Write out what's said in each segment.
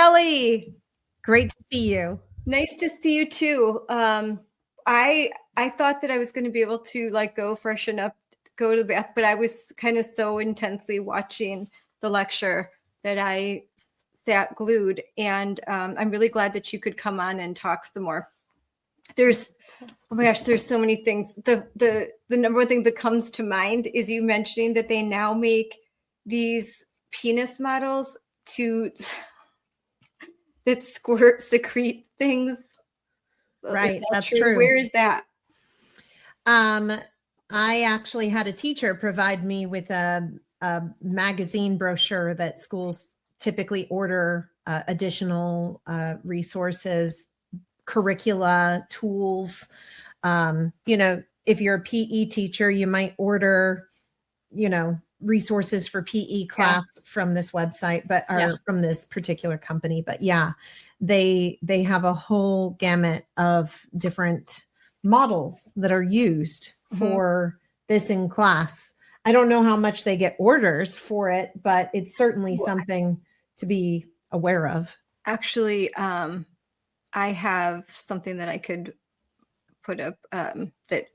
Kelly. Great to see you. Nice to see you too. I thought that I was going to be able to like go freshen up, go to the bath, but I was kind of so intensely watching the lecture that I sat glued. And I'm really glad that you could come on and talk some more. There's, oh my gosh, there's so many things. The number one thing that comes to mind is you mentioning that they now make these penis models that secrete things. Right, that's true. Where is that? I actually had a teacher provide me with a magazine brochure that schools typically order additional resources, curricula, tools. If you're a PE teacher, you might order, resources for PE class from this website, or from this particular company. But yeah, they have a whole gamut of different models that are used for this in class. I don't know how much they get orders for it, but it's certainly something to be aware of. Actually, I have something that I could put up that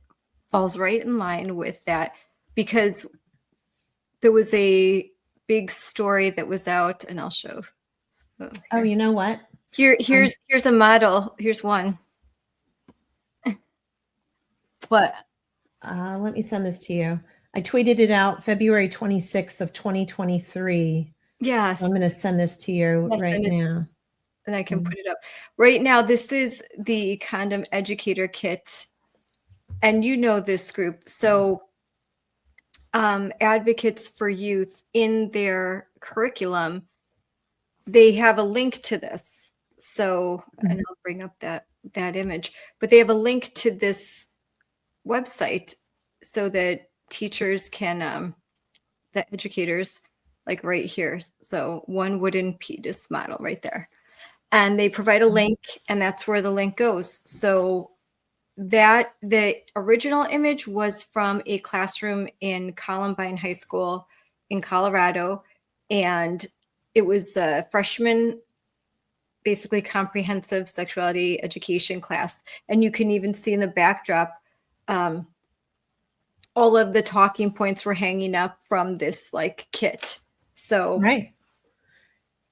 falls right in line with that, because there was a big story that was out, and I'll show. Oh, you know what? Here's a model. Here's one. What? Let me send this to you. I tweeted it out February 26th of 2023. Yes. I'm going to send this to you right now. And I can put it up. Right now, this is the Condom Educator Kit. And you know this group. So Advocates for Youth, in their curriculum, they have a link to this. So, and I'll bring up that image. But they have a link to this website so that teachers can, the educators, like right here. So one wooden penis model right there. And they provide a link, and that's where the link goes. So that the original image was from a classroom in Columbine High School in Colorado. And it was a freshman, basically comprehensive sexuality education class. And you can even see in the backdrop, all of the talking points were hanging up from this like kit. So, right.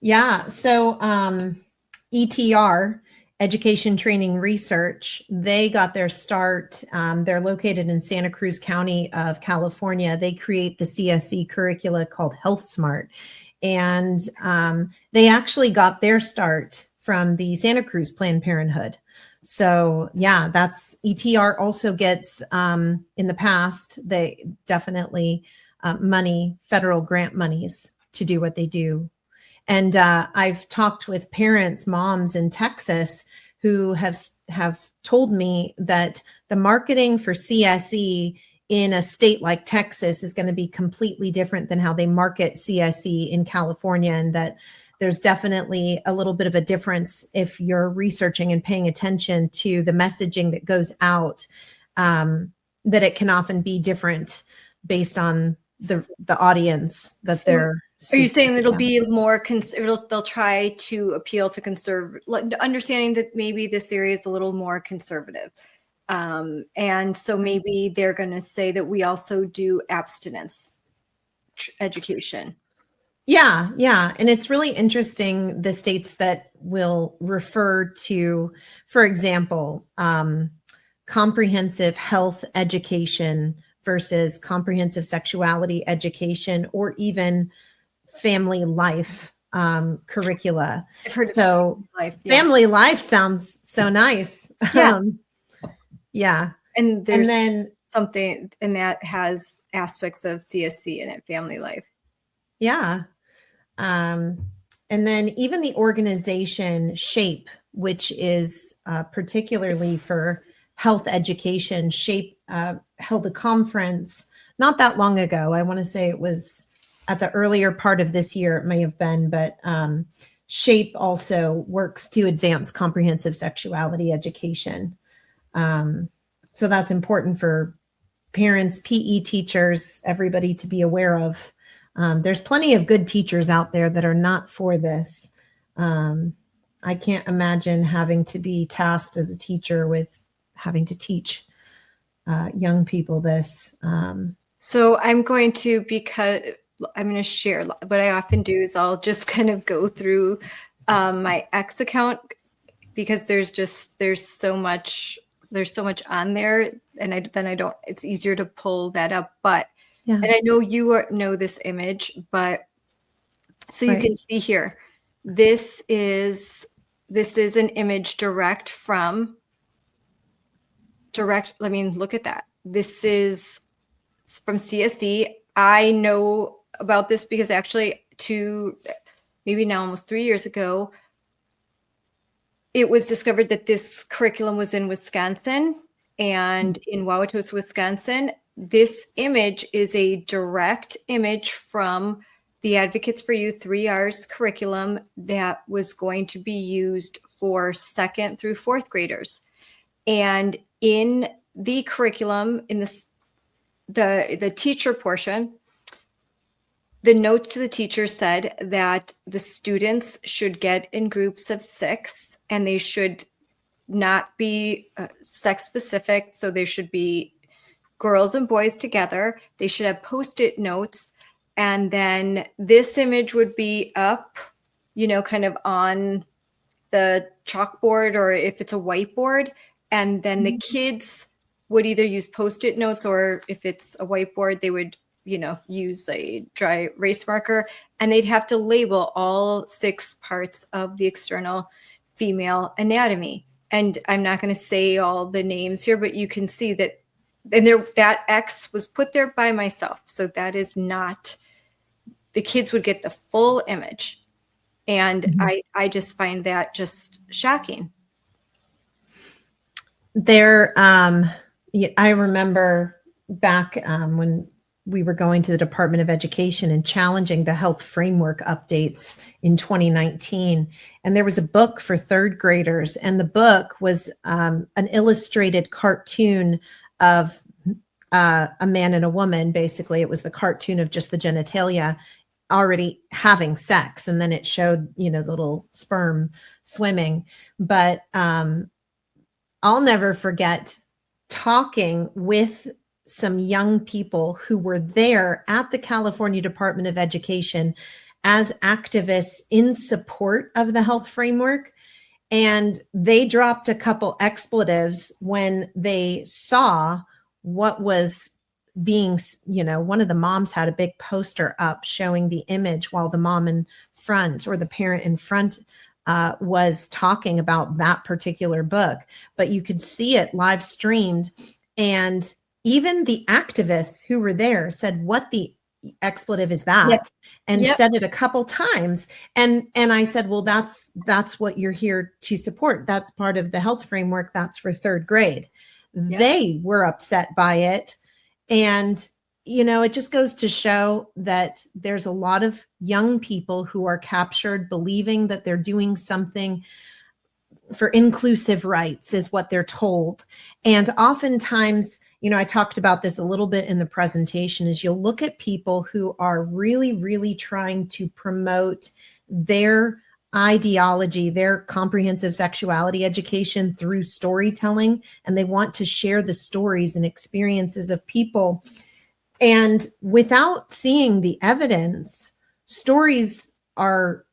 Yeah. So, ETR, Education Training Research, they got their start. They're located in Santa Cruz County of California. They create the CSE curricula called Health Smart. And they actually got their start from the Santa Cruz Planned Parenthood. So yeah, that's ETR also gets, in the past, they definitely federal grant monies to do what they do. And I've talked with parents, moms in Texas, who have told me that the marketing for CSE in a state like Texas is going to be completely different than how they market CSE in California, and that there's definitely a little bit of a difference if you're researching and paying attention to the messaging that goes out, that it can often be different based on the audience that they're. Are you saying it'll be more, they'll try to appeal to understanding that maybe this area is a little more conservative. And so maybe they're going to say that we also do abstinence education. Yeah. And it's really interesting, the states that will refer to, for example, comprehensive health education versus comprehensive sexuality education, or even family life curricula. So family life sounds so nice. Yeah. And then something, and that has aspects of CSC in it, family life. Yeah. And then even the organization SHAPE, which is particularly for health education, SHAPE held a conference not that long ago. I want to say it was at the earlier part of this year, it may have been, but SHAPE also works to advance comprehensive sexuality education. So that's important for parents, PE teachers, everybody to be aware of. There's plenty of good teachers out there that are not for this. I can't imagine having to be tasked as a teacher with having to teach young people this. So I'm going to, because I'm going to share, what I often do is I'll just kind of go through my X account, because there's so much on there, and it's easier to pull that up. But Yeah. and I know you know this image, but so you Right. can see here, this is an image direct. I mean, look at that. This is from CSE. I know about this because actually maybe now almost 3 years ago, it was discovered that this curriculum was in Wisconsin, and in Wauwatosa, Wisconsin. This image is a direct image from the Advocates for Youth 3 R's curriculum that was going to be used for 2nd through 4th graders. And in the curriculum, in the teacher portion, the notes to the teacher said that the students should get in groups of 6, and they should not be sex specific. So they should be girls and boys together. They should have Post-it notes. And then this image would be up, kind of on the chalkboard, or if it's a whiteboard. And then the kids would either use Post-it notes, or if it's a whiteboard, they would, use a dry erase marker, and they'd have to label all 6 parts of the external female anatomy. And I'm not going to say all the names here, but you can see that, and that X was put there by myself. So that is not, the kids would get the full image. And I just find that just shocking. I remember back when we were going to the Department of Education and challenging the health framework updates in 2019. And there was a book for 3rd graders. And the book was an illustrated cartoon of a man and a woman. Basically, it was the cartoon of just the genitalia already having sex. And then it showed, the little sperm swimming. But I'll never forget talking with some young people who were there at the California Department of Education as activists in support of the health framework. And they dropped a couple expletives when they saw what was being, one of the moms had a big poster up showing the image while the mom in front, or the parent in front, was talking about that particular book. But you could see it live streamed. And even the activists who were there said, "What the expletive is that?" Yep. And said it a couple times. And I said, well, that's what you're here to support. That's part of the health framework. That's for 3rd grade. Yep. They were upset by it. And, it just goes to show that there's a lot of young people who are captured believing that they're doing something for inclusive rights, is what they're told. And oftentimes, I talked about this a little bit in the presentation, is you'll look at people who are really, really trying to promote their ideology, their comprehensive sexuality education through storytelling, and they want to share the stories and experiences of people. And without seeing the evidence, stories are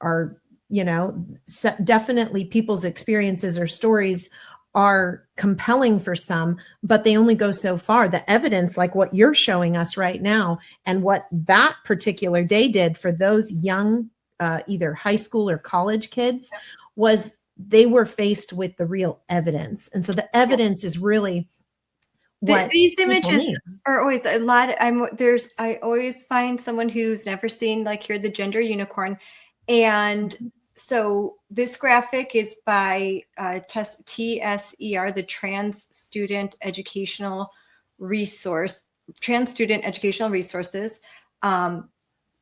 definitely people's experiences or stories are compelling for some, but they only go so far. The evidence, like what you're showing us right now, and what that particular day did for those young, either high school or college kids, was they were faced with the real evidence. And so the evidence is really what these images are always a lot. I always find someone who's never seen, like here, the gender unicorn. And so this graphic is by TSER, the Trans Student Educational Resources.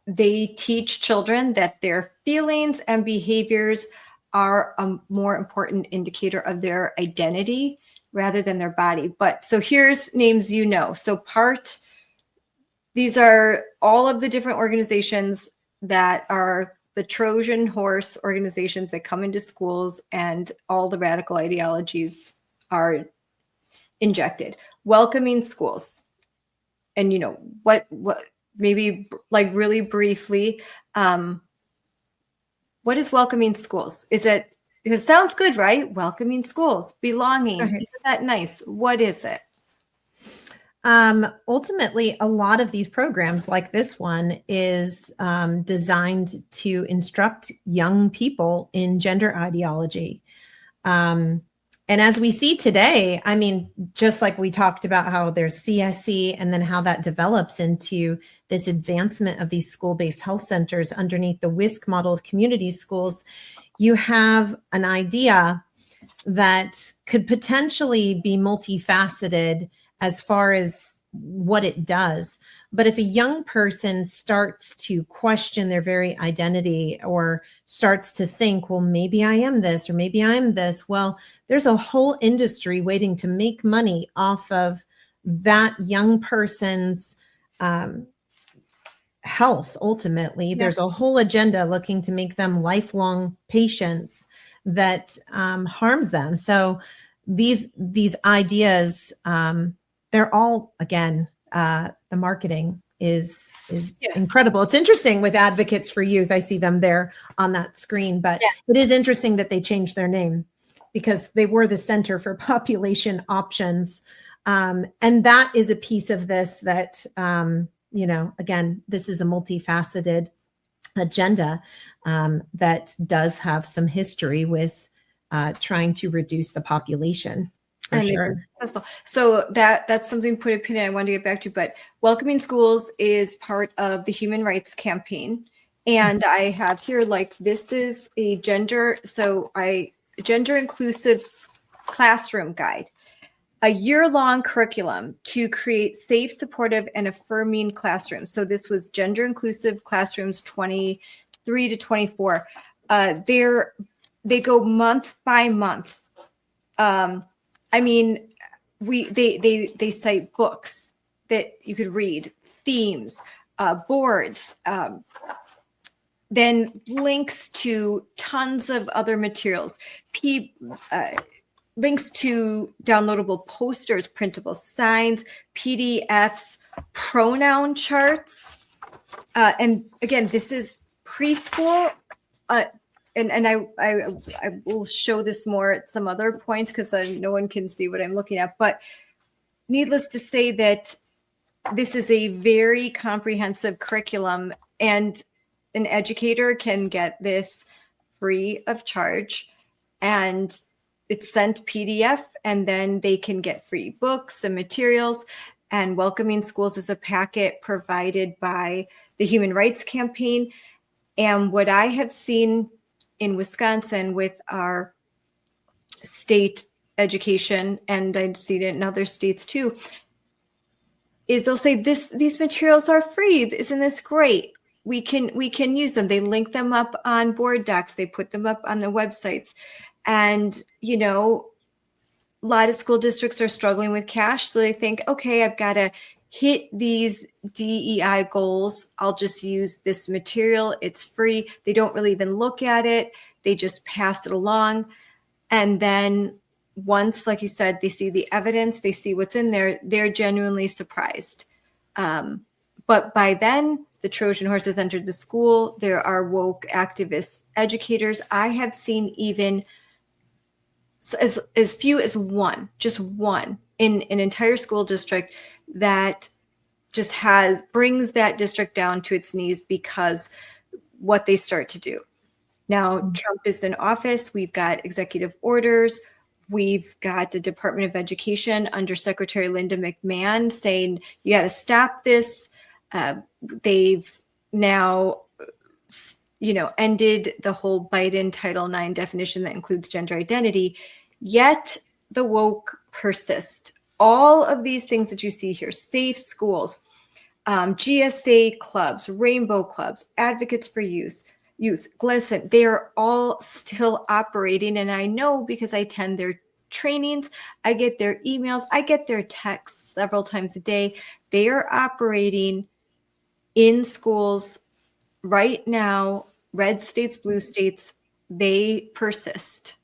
They teach children that their feelings and behaviors are a more important indicator of their identity rather than their body. But so here's names, So these are all of the different organizations that are the Trojan horse organizations that come into schools and all the radical ideologies are injected. Welcoming schools. And what maybe like really briefly, what is welcoming schools? Is it, because it sounds good, right? Welcoming schools, belonging. Right. Isn't that nice? What is it? Ultimately, a lot of these programs, like this one, is designed to instruct young people in gender ideology. And as we see today, I mean, just like we talked about how there's CSE and then how that develops into this advancement of these school-based health centers underneath the WISC model of community schools, you have an idea that could potentially be multifaceted as far as what it does. But if a young person starts to question their very identity or starts to think, well, maybe I am this or maybe I am this, well, there's a whole industry waiting to make money off of that young person's health. Ultimately, there's a whole agenda looking to make them lifelong patients that harms them. So these ideas, they're all, again, the marketing is incredible. It's interesting with Advocates for Youth. I see them there on that screen, but it is interesting that they changed their name because they were the Center for Population Options. And that is a piece of this that, again, this is a multifaceted agenda that does have some history with trying to reduce the population. For sure. So that's something put a pin in I wanted to get back to, but Welcoming Schools is part of the Human Rights Campaign. And I have here, like, this is a gender inclusive classroom guide, a year-long curriculum to create safe, supportive, and affirming classrooms. So this was gender inclusive classrooms 23 to 24. They go month by month. I mean, they cite books that you could read, themes, boards, then links to tons of other materials, links to downloadable posters, printable signs, PDFs, pronoun charts. And again, this is preschool. And I will show this more at some other point because no one can see what I'm looking at. But needless to say that this is a very comprehensive curriculum, and an educator can get this free of charge, and it's sent PDF, and then they can get free books and materials. And Welcoming Schools is a packet provided by the Human Rights Campaign. And what I have seen in Wisconsin with our state education, and I've seen it in other states too, is they'll say these materials are free. Isn't this great? We can use them. They link them up on board docs. They put them up on the websites. And, a lot of school districts are struggling with cash. So they think, okay, I've got to hit these DEI goals. I'll just use this material. It's free. They don't really even look at it. They just pass it along. And then once, like you said, they see the evidence, they see what's in there, they're genuinely surprised. But by then, the Trojan horse has entered the school. There are woke activist educators. I have seen even as few as just one in an entire school district that just brings that district down to its knees because what they start to do. Now, Trump is in office. We've got executive orders. We've got the Department of Education under Secretary Linda McMahon saying, you got to stop this. They've now, ended the whole Biden Title IX definition that includes gender identity. Yet the woke persist. All of these things that you see here, safe schools, GSA clubs, rainbow clubs, Advocates for Youth, listen, they are all still operating. And I know because I attend their trainings, I get their emails, I get their texts several times a day. They are operating in schools right now red states, blue states, they persist.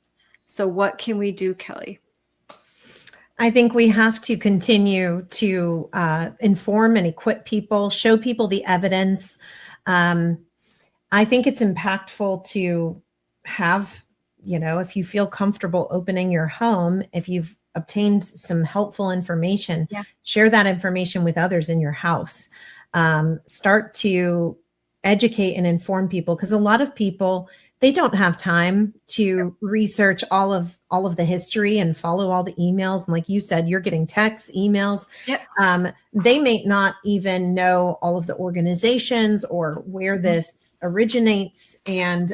So what can we do, Kelly? I think we have to continue to inform and equip people, show people the evidence. I think it's impactful to have, if you feel comfortable opening your home, if you've obtained some helpful information, share that information with others in your house. Start to educate and inform people, because a lot of people, they don't have time to research all of the history and follow all the emails. And like you said, you're getting texts, emails. They may not even know all of the organizations or where this originates. And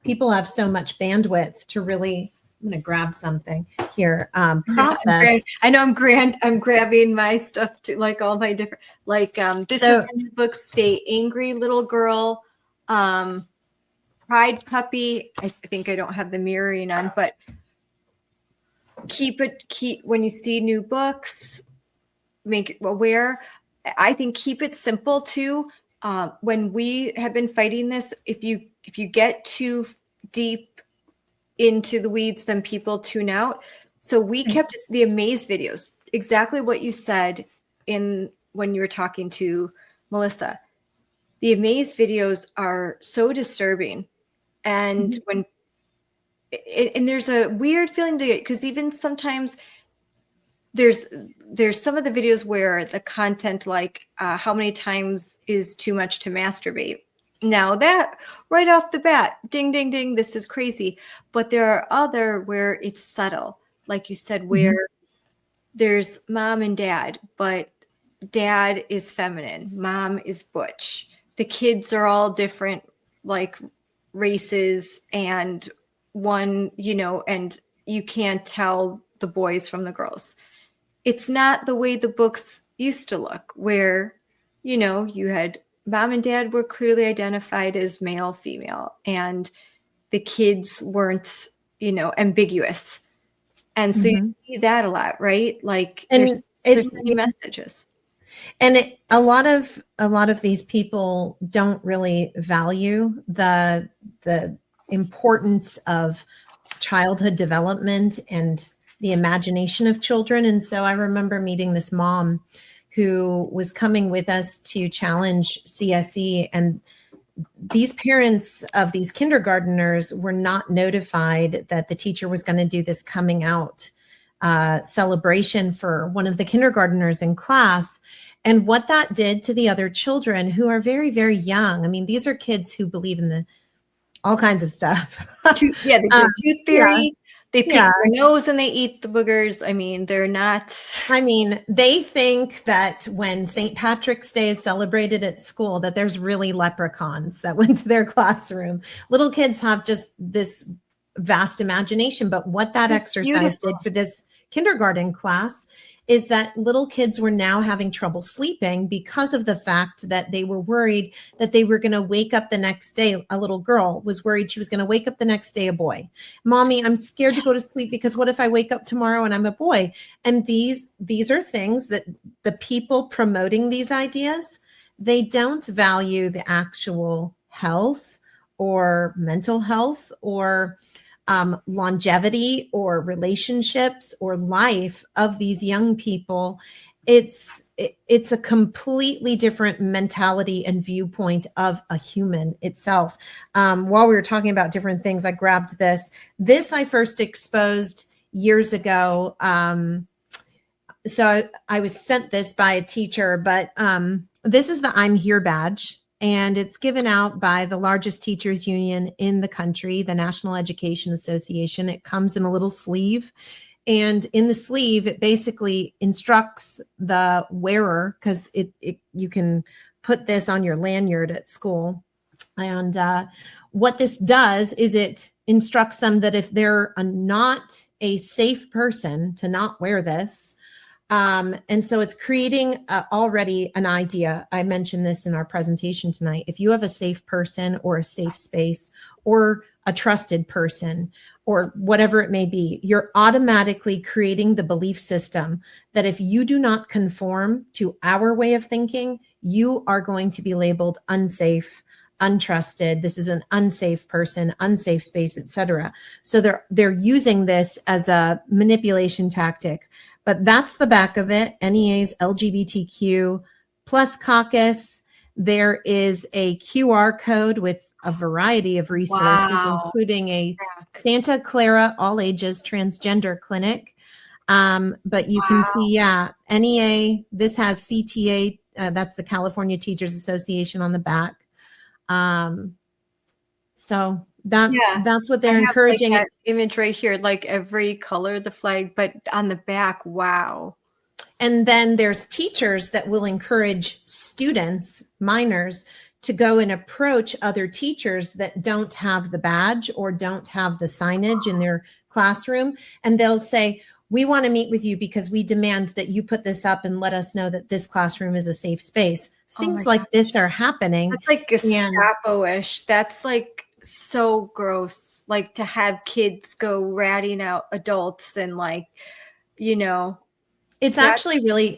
people have so much bandwidth to really, I'm going to grab something here, process. I know I'm grabbing my stuff to like all my different, like this is a new book, Stay Angry Little Girl, Pride Puppy. I think I don't have the mirroring on, but keep when you see new books, make it aware. I think keep it simple too. When we have been fighting this, if you get too deep into the weeds, then people tune out. So we kept the Amaze videos, exactly what you said when you were talking to Melissa. The Amaze videos are so disturbing. And and there's a weird feeling to it, because even sometimes there's some of the videos where the content, like how many times is too much to masturbate. Now that right off the bat, ding, ding, ding, this is crazy. But there are other where it's subtle, like you said, where there's mom and dad, but dad is feminine, mom is butch. The kids are all different, like races, and one, and you can't tell the boys from the girls. It's not the way the books used to look, where, you had mom and dad were clearly identified as male, female, and the kids weren't, ambiguous. And so you see that a lot, right? Like there's many messages. And a lot of these people don't really value the importance of childhood development and the imagination of children. And so I remember meeting this mom who was coming with us to challenge CSE, and these parents of these kindergartners were not notified that the teacher was going to do this coming out celebration for one of the kindergartners in class. And what that did to the other children, who are very, very young. I mean, these are kids who believe in all kinds of stuff. They do tooth theory. They pick their nose and they eat the boogers. I mean, they're not. I mean, they think that when St. Patrick's Day is celebrated at school, that there's really leprechauns that went to their classroom. Little kids have just this vast imagination. But what that exercise did for this kindergarten class is that little kids were now having trouble sleeping because of the fact that they were worried that they were going to wake up the next day. A little girl was worried she was going to wake up the next day a boy. Mommy, I'm scared to go to sleep because what if I wake up tomorrow and I'm a boy? And these are things that the people promoting these ideas, they don't value the actual health or mental health or longevity or relationships or life of these young people. It's a completely different mentality and viewpoint of a human itself. While we were talking about different things, I grabbed this. This I first exposed years ago. So I was sent this by a teacher, but this is the I'm Here badge. And it's given out by the largest teachers union in the country, the National Education Association. It comes in a little sleeve. And in the sleeve, it basically instructs the wearer, because you can put this on your lanyard at school. And what this does is it instructs them that if they're not a safe person to not wear this. And so it's creating already an idea. I mentioned this in our presentation tonight. If you have a safe person or a safe space or a trusted person or whatever it may be, you're automatically creating the belief system that if you do not conform to our way of thinking, you are going to be labeled unsafe, untrusted, this is an unsafe person, unsafe space, etc. So they're using this as a manipulation tactic. But that's the back of it. NEA's LGBTQ plus caucus. There is a QR code with a variety of resources, Wow. including a Santa Clara all ages transgender clinic. But you can see, NEA, this has CTA, that's the California Teachers Association on the back. So that's what they're encouraging. Like that image right here, like every color of the flag, but on the back, wow. And then there's teachers that will encourage students, minors, to go and approach other teachers that don't have the badge or don't have the signage in their classroom. And they'll say, we want to meet with you because we demand that you put this up and let us know that this classroom is a safe space. Things like this are happening. That's like Gestapo-ish. That's like so gross. Like to have kids go ratting out adults and like, It's actually really,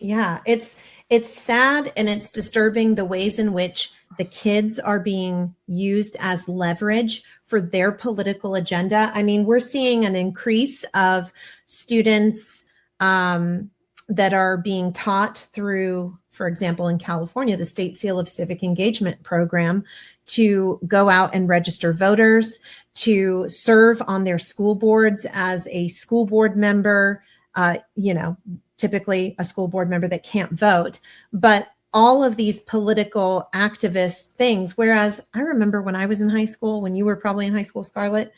it's sad and it's disturbing the ways in which the kids are being used as leverage for their political agenda. I mean, we're seeing an increase of students that are being taught through, for example, in California, the State Seal of Civic Engagement program, to go out and register voters, to serve on their school boards as a school board member, typically a school board member that can't vote, but all of these political activist things. Whereas I remember when I was in high school, when you were probably in high school, Scarlett,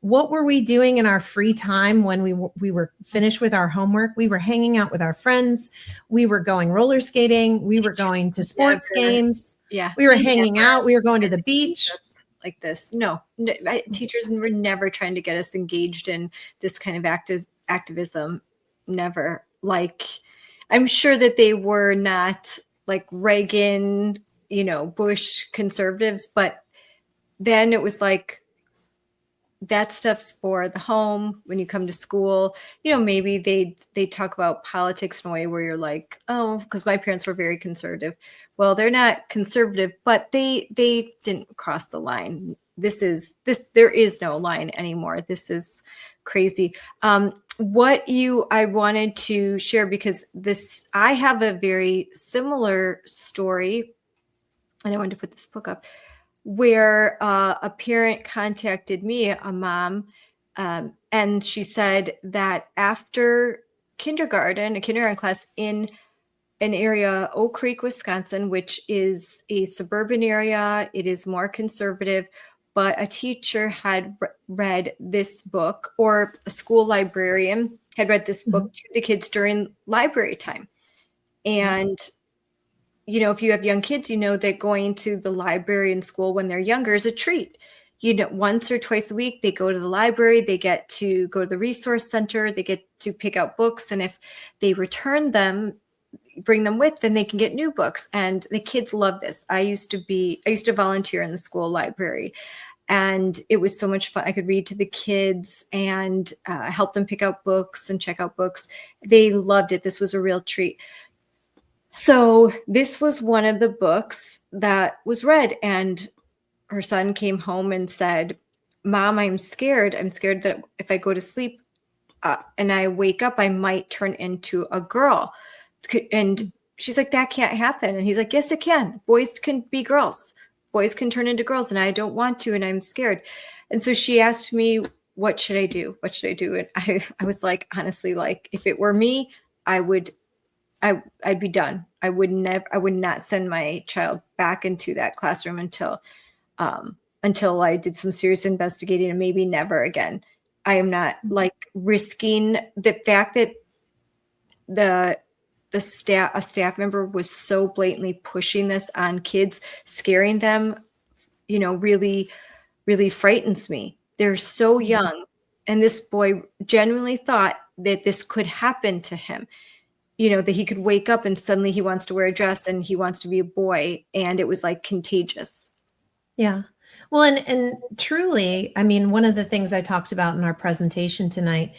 what were we doing in our free time when we were finished with our homework? We were hanging out with our friends. We were going roller skating. We were going to sports games. Yeah. We were hanging out. We were going to the beach. Like this. No, teachers were never trying to get us engaged in this kind of activism. Never. Like, I'm sure that they were not like Reagan, Bush conservatives, but then it was like, that stuff's for the home. When you come to school, maybe they talk about politics in a way where you're like, oh, because my parents were very conservative. Well, they're not conservative, but they didn't cross the line. There is no line anymore. This is crazy. I wanted to share, because I have a very similar story, and I wanted to put this book up, where a parent contacted me, a mom, and she said that after a kindergarten class in an area, Oak Creek, Wisconsin, which is a suburban area, it is more conservative, but a teacher had read this book, or a school librarian had read this book to the kids during library time. And, if you have young kids, that going to the library in school when they're younger is a treat. Once or twice a week, they go to the library, they get to go to the resource center, they get to pick out books. And if they return them, bring them with, then they can get new books. And the kids love this. I used to volunteer in the school library, and it was so much fun. I could read to the kids and help them pick out books and check out books. They loved it. This was a real treat. So this was one of the books that was read, and her son came home and said, Mom, I'm scared. I'm scared that if I go to sleep and I wake up, I might turn into a girl. And she's like, that can't happen. And he's like, yes, it can. Boys can be girls. Boys can turn into girls, and I don't want to, and I'm scared. And so she asked me, what should I do? What should I do? And I was like, honestly, like, if it were me, I'd be done. I would not send my child back into that classroom until I did some serious investigating, and maybe never again. I am not like risking the fact that a staff member was so blatantly pushing this on kids, scaring them, really, really frightens me. They're so young. And this boy genuinely thought that this could happen to him, that he could wake up and suddenly he wants to wear a dress and he wants to be a boy. And it was like contagious. Yeah. Well, and truly, I mean, one of the things I talked about in our presentation tonight,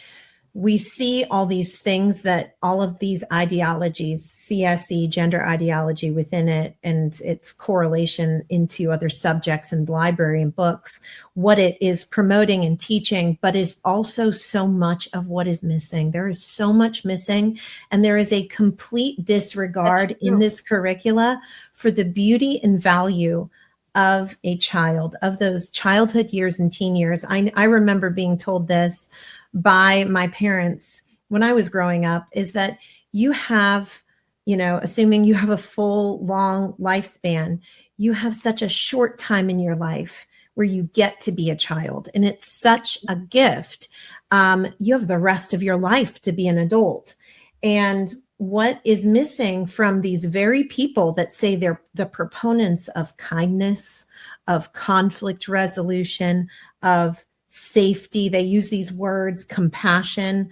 we see all these things that all of these ideologies, CSE, gender ideology within it, and its correlation into other subjects in the library and books, what it is promoting and teaching, but is also so much of what is missing. There is so much missing, and there is a complete disregard in this curricula for the beauty and value of a child, of those childhood years and teen years. I remember being told this by my parents when I was growing up, is that you have, assuming you have a full, long lifespan, you have such a short time in your life where you get to be a child. And it's such a gift. You have the rest of your life to be an adult. And what is missing from these very people that say they're the proponents of kindness, of conflict resolution, of safety, they use these words, compassion,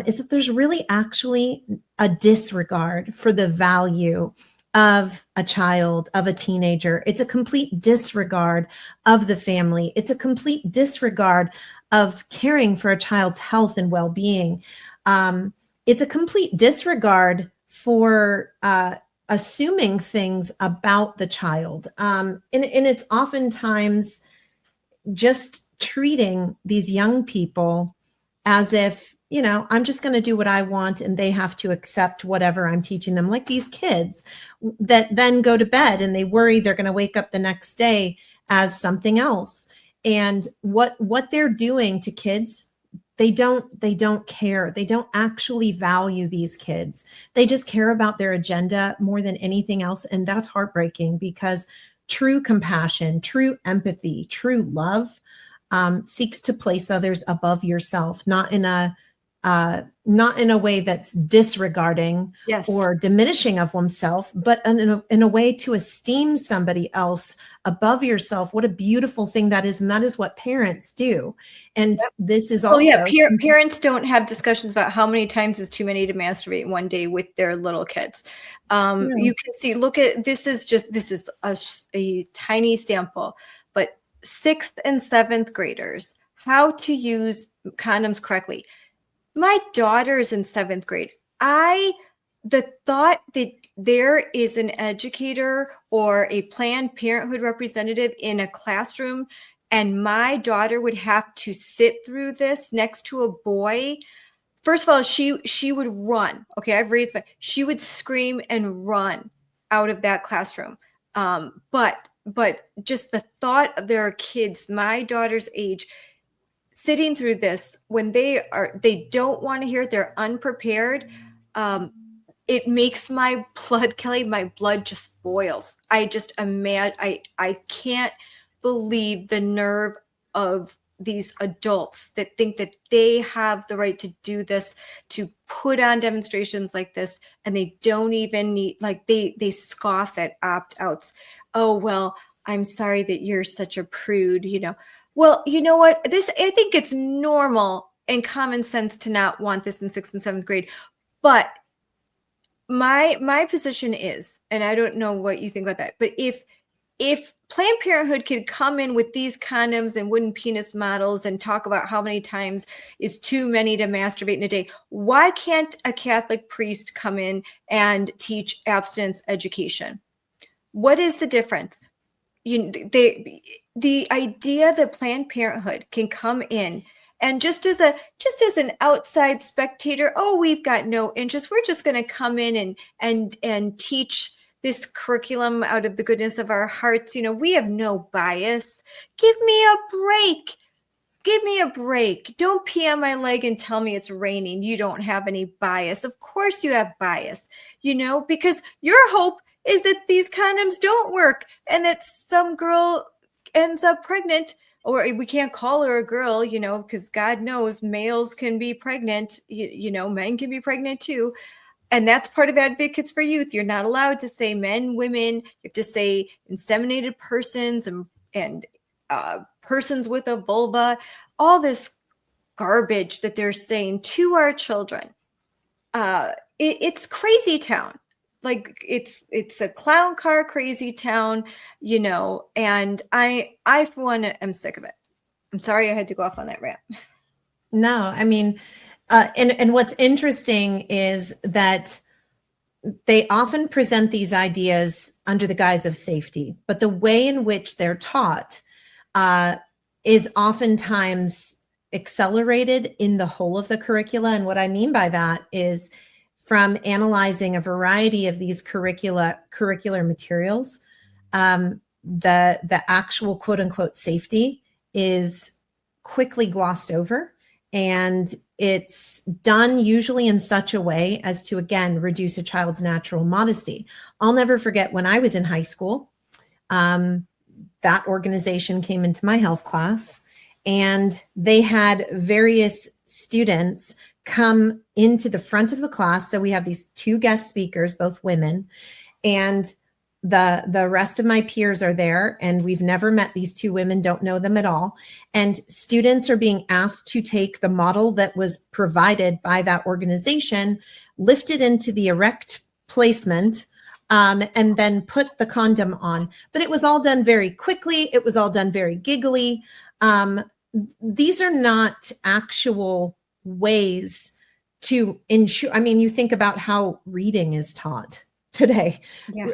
is that there's really actually a disregard for the value of a child, of a teenager. It's a complete disregard of the family. It's a complete disregard of caring for a child's health and well-being. It's a complete disregard for assuming things about the child. And it's oftentimes just treating these young people as if, I'm just going to do what I want and they have to accept whatever I'm teaching them, like these kids that then go to bed and they worry they're going to wake up the next day as something else. And what they're doing to kids, they don't care. They don't actually value these kids. They just care about their agenda more than anything else. And that's heartbreaking, because true compassion, true empathy, true love seeks to place others above yourself, not in a way that's disregarding or diminishing of oneself, but in a way to esteem somebody else above yourself. What a beautiful thing that is. And that is what parents do. And this is also... parents don't have discussions about how many times is too many to masturbate in one day with their little kids. You can see, this is a tiny sample, but 6th and 7th graders, how to use condoms correctly. My daughter's in 7th grade. The thought that there is an educator or a Planned Parenthood representative in a classroom and my daughter would have to sit through this next to a boy. First of all, she would run. Okay, I've raised my, she would scream and run out of that classroom. But just the thought of there are kids my daughter's age sitting through this when they don't want to hear it, they're unprepared. It makes my blood, Kelly, my blood just boils. I just imagine, I can't believe the nerve of these adults that think that they have the right to do this, to put on demonstrations like this, and they don't even need, like, they scoff at opt-outs. Oh, well, I'm sorry that you're such a prude, Well, you know what? I think it's normal and common sense to not want this in 6th and 7th grade. But my position is, and I don't know what you think about that, but if Planned Parenthood could come in with these condoms and wooden penis models and talk about how many times is too many to masturbate in a day, why can't a Catholic priest come in and teach abstinence education? What is the difference? The idea that Planned Parenthood can come in and just as an outside spectator, oh, we've got no interest. We're just going to come in and teach this curriculum out of the goodness of our hearts. We have no bias. Give me a break. Give me a break. Don't pee on my leg and tell me it's raining. You don't have any bias. Of course you have bias, because your hope is that these condoms don't work and that some girl ends up pregnant, or we can't call her a girl, because God knows males can be pregnant, men can be pregnant too. And that's part of Advocates for Youth. You're not allowed to say men, women. You have to say inseminated persons and persons with a vulva, all this garbage that they're saying to our children. It's crazy town. Like it's a clown car crazy town, and I for one am sick of it. I'm sorry I had to go off on that rant. No, I mean, And what's interesting is that they often present these ideas under the guise of safety, but the way in which they're taught is oftentimes accelerated in the whole of the curricula. And what I mean by that is from analyzing a variety of these curricular materials, the actual quote unquote safety is quickly glossed over, and it's done usually in such a way as to, again, reduce a child's natural modesty. I'll never forget when I was in high school, that organization came into my health class, and they had various students come into the front of the class. So we have these two guest speakers, both women, and the rest of my peers are there, and we've never met these two women, don't know them at all. And students are being asked to take the model that was provided by that organization, lift it into the erect placement, and then put the condom on. But it was all done very quickly. It was all done very giggly. These are not actual ways to ensure. I mean, you think about how reading is taught today. Yeah.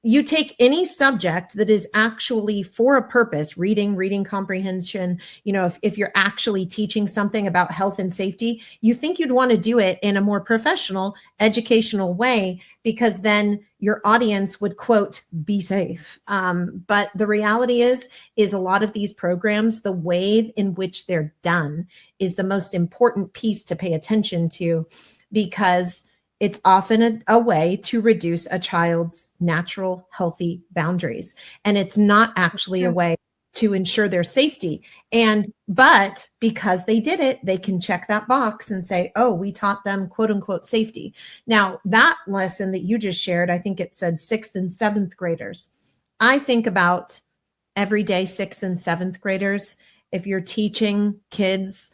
You take any subject that is actually for a purpose, reading comprehension, if you're actually teaching something about health and safety, you think you'd want to do it in a more professional, educational way, because then your audience would, quote, be safe. But the reality is a lot of these programs, the way in which they're done is the most important piece to pay attention to, because it's often a way to reduce a child's natural, healthy boundaries. And it's not actually a way to ensure their safety. But because they did it, they can check that box and say, oh, we taught them, quote unquote, safety. Now, that lesson that you just shared, I think it said 6th and 7th graders. I think about everyday 6th and 7th graders. If you're teaching kids,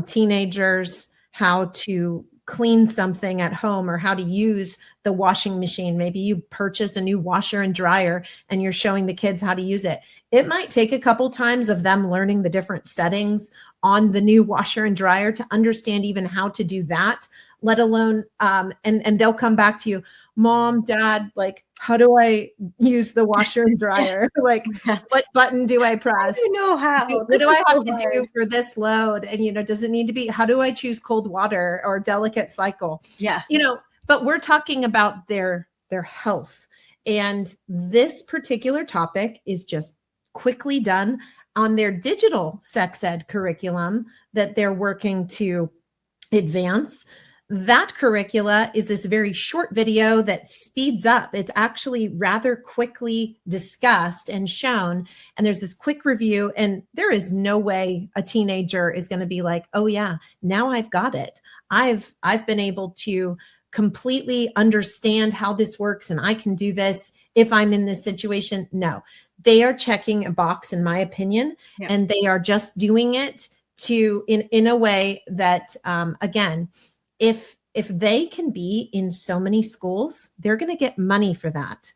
teenagers, how to clean something at home or how to use the washing machine. Maybe you purchase a new washer and dryer and you're showing the kids how to use it. It might take a couple times of them learning the different settings on the new washer and dryer to understand even how to do that, let alone, and they'll come back to you, Mom, Dad, like, how do I use the washer and dryer? Like, what button do I press? I don't know how. What do I have to do for this load? And, does it need to be, how do I choose cold water or delicate cycle? Yeah. But we're talking about their health. And this particular topic is just quickly done on their digital sex ed curriculum that they're working to advance. That curricula is this very short video that speeds up. It's actually rather quickly discussed and shown. And there's this quick review, and there is no way a teenager is going to be like, oh yeah, now I've got it. I've been able to completely understand how this works, and I can do this if I'm in this situation. No, they are checking a box, in my opinion, and they are just doing it in a way that, again, if they can be in so many schools, they're going to get money for that.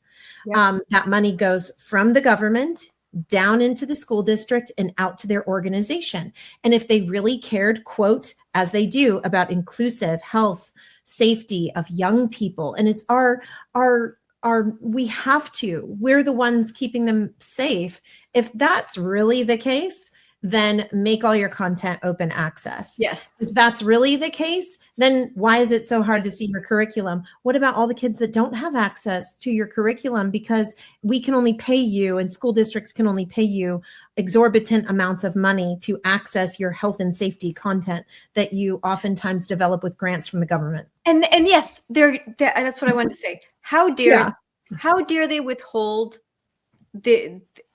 That money goes from the government down into the school district and out to their organization. And if they really cared, quote, as they do, about inclusive health, safety of young people, and it's we have to, we're the ones keeping them safe. If that's really the case, then make all your content open access. Yes. If that's really the case, then why is it so hard to see your curriculum? What about all the kids that don't have access to your curriculum because we can only pay you, and school districts can only pay you exorbitant amounts of money to access your health and safety content that you oftentimes develop with grants from the government? And yes, that's what I wanted to say. How dare they withhold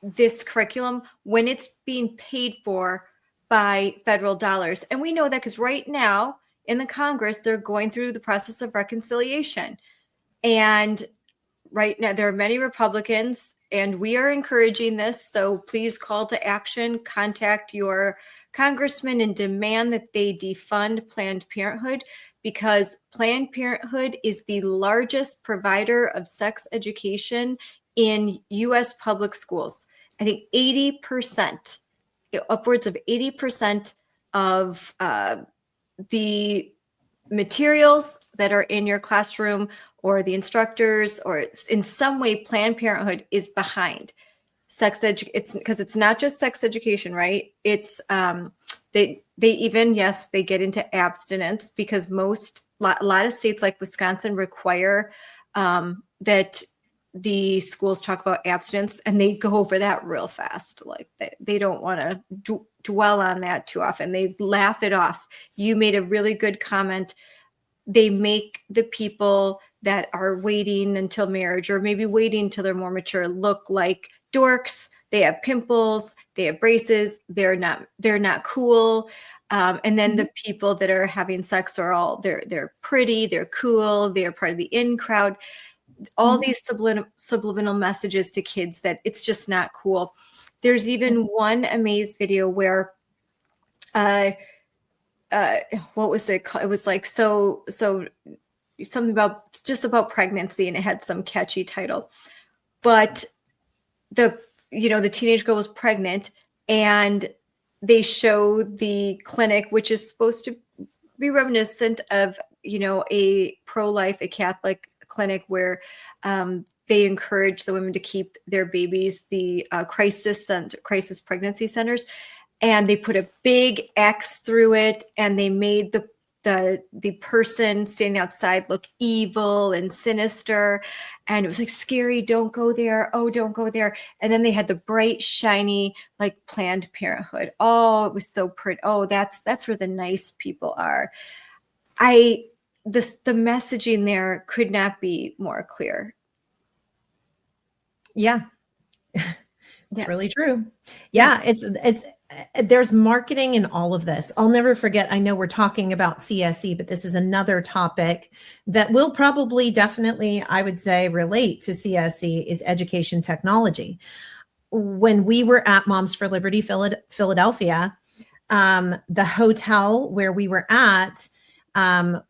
this curriculum when it's being paid for by federal dollars? And we know that because right now in the Congress, they're going through the process of reconciliation. And right now there are many Republicans, and we are encouraging this. So please call to action, contact your congressman and demand that they defund Planned Parenthood, because Planned Parenthood is the largest provider of sex education in U.S. public schools. I think 80%, upwards of 80% of the materials that are in your classroom or the instructors or in some way Planned Parenthood is behind it's because it's not just sex education, right? It's they even, yes, they get into abstinence because a lot of states like Wisconsin require that the schools talk about abstinence, and they go over that real fast. Like they don't want to dwell on that too often. They laugh it off. You made a really good comment. They make the people that are waiting until marriage or maybe waiting until they're more mature look like dorks. They have pimples, they have braces, they're not cool. And then the people that are having sex are all they're pretty, they're cool, they're part of the in crowd. All these subliminal messages to kids that it's just not cool. There's even one Amaze video where what was it called? It was like so something about pregnancy, and it had some catchy title. But the teenage girl was pregnant, and they show the clinic, which is supposed to be reminiscent of a pro-life, a Catholic clinic where they encourage the women to keep their babies, the crisis pregnancy centers. And they put a big X through it, and they made the person standing outside look evil and sinister. And it was like scary. Don't go there. Oh, don't go there. And then they had the bright, shiny, like Planned Parenthood. Oh, it was so pretty. Oh, that's where the nice people are. The messaging there could not be more clear. Yeah. It's really true. Yeah. It's there's marketing in all of this. I'll never forget. I know we're talking about CSE, but this is another topic that will probably definitely, I would say, relate to CSE is education technology. When we were at Moms for Liberty, Philadelphia, the hotel where we were at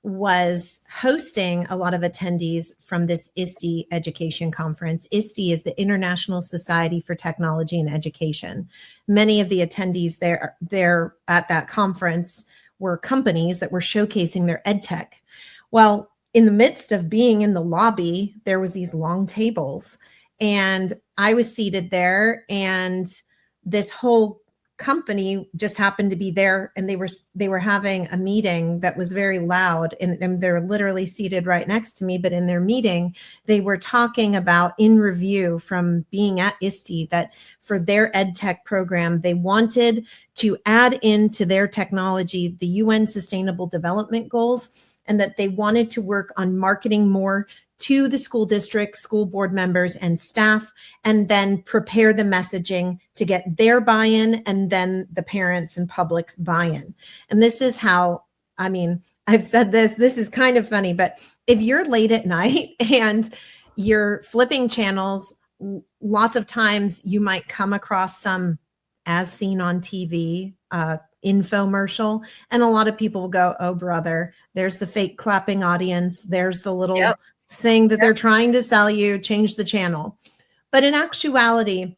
was hosting a lot of attendees from this ISTE education conference. ISTE is the International Society for Technology and Education. Many of the attendees there at that conference were companies that were showcasing their ed tech. Well, in the midst of being in the lobby, there was these long tables, and I was seated there, and this whole company just happened to be there, and they were having a meeting that was very loud, and they're literally seated right next to me. But in their meeting, they were talking about, in review from being at ISTE, that for their ed tech program, they wanted to add into their technology the UN Sustainable Development Goals, and that they wanted to work on marketing more to the school district, school board members, and staff, and then prepare the messaging to get their buy-in and then the parents and public's buy-in. And this is how, I mean, I've said this is kind of funny, but if you're late at night and you're flipping channels, lots of times you might come across some as seen on TV infomercial, and a lot of people will go, oh brother, there's the fake clapping audience, there's the little thing that they're trying to sell you, change the channel. But in actuality,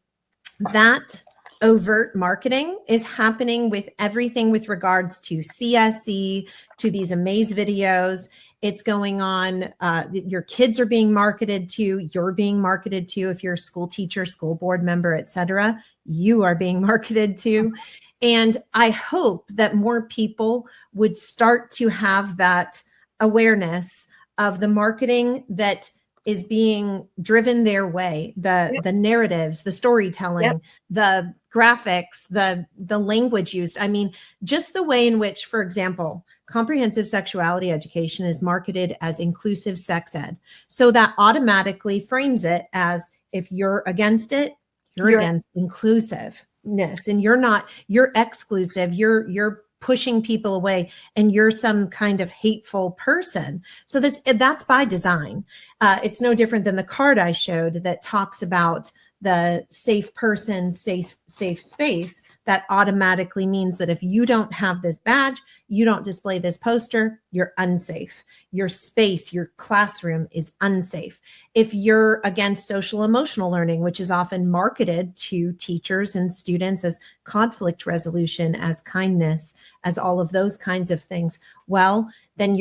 that overt marketing is happening with everything with regards to CSE, to these Amaze videos. It's going on. Your kids are being marketed to, you're being marketed to. If you're a school teacher, school board member, etc., you are being marketed to. And I hope that more people would start to have that awareness of the marketing that is being driven their way, the narratives, the storytelling, the graphics, the language used. I mean, just the way in which, for example, comprehensive sexuality education is marketed as inclusive sex ed. So that automatically frames it as, if you're against it, you're against inclusiveness, and you're exclusive, you're pushing people away, and you're some kind of hateful person. So that's by design. It's no different than the card I showed that talks about the safe person, safe space. that automatically means that if you don't have this badge, you don't display this poster, you're unsafe. Your space, your classroom is unsafe. If you're against social emotional learning, which is often marketed to teachers and students as conflict resolution, as kindness, as all of those kinds of things, well, then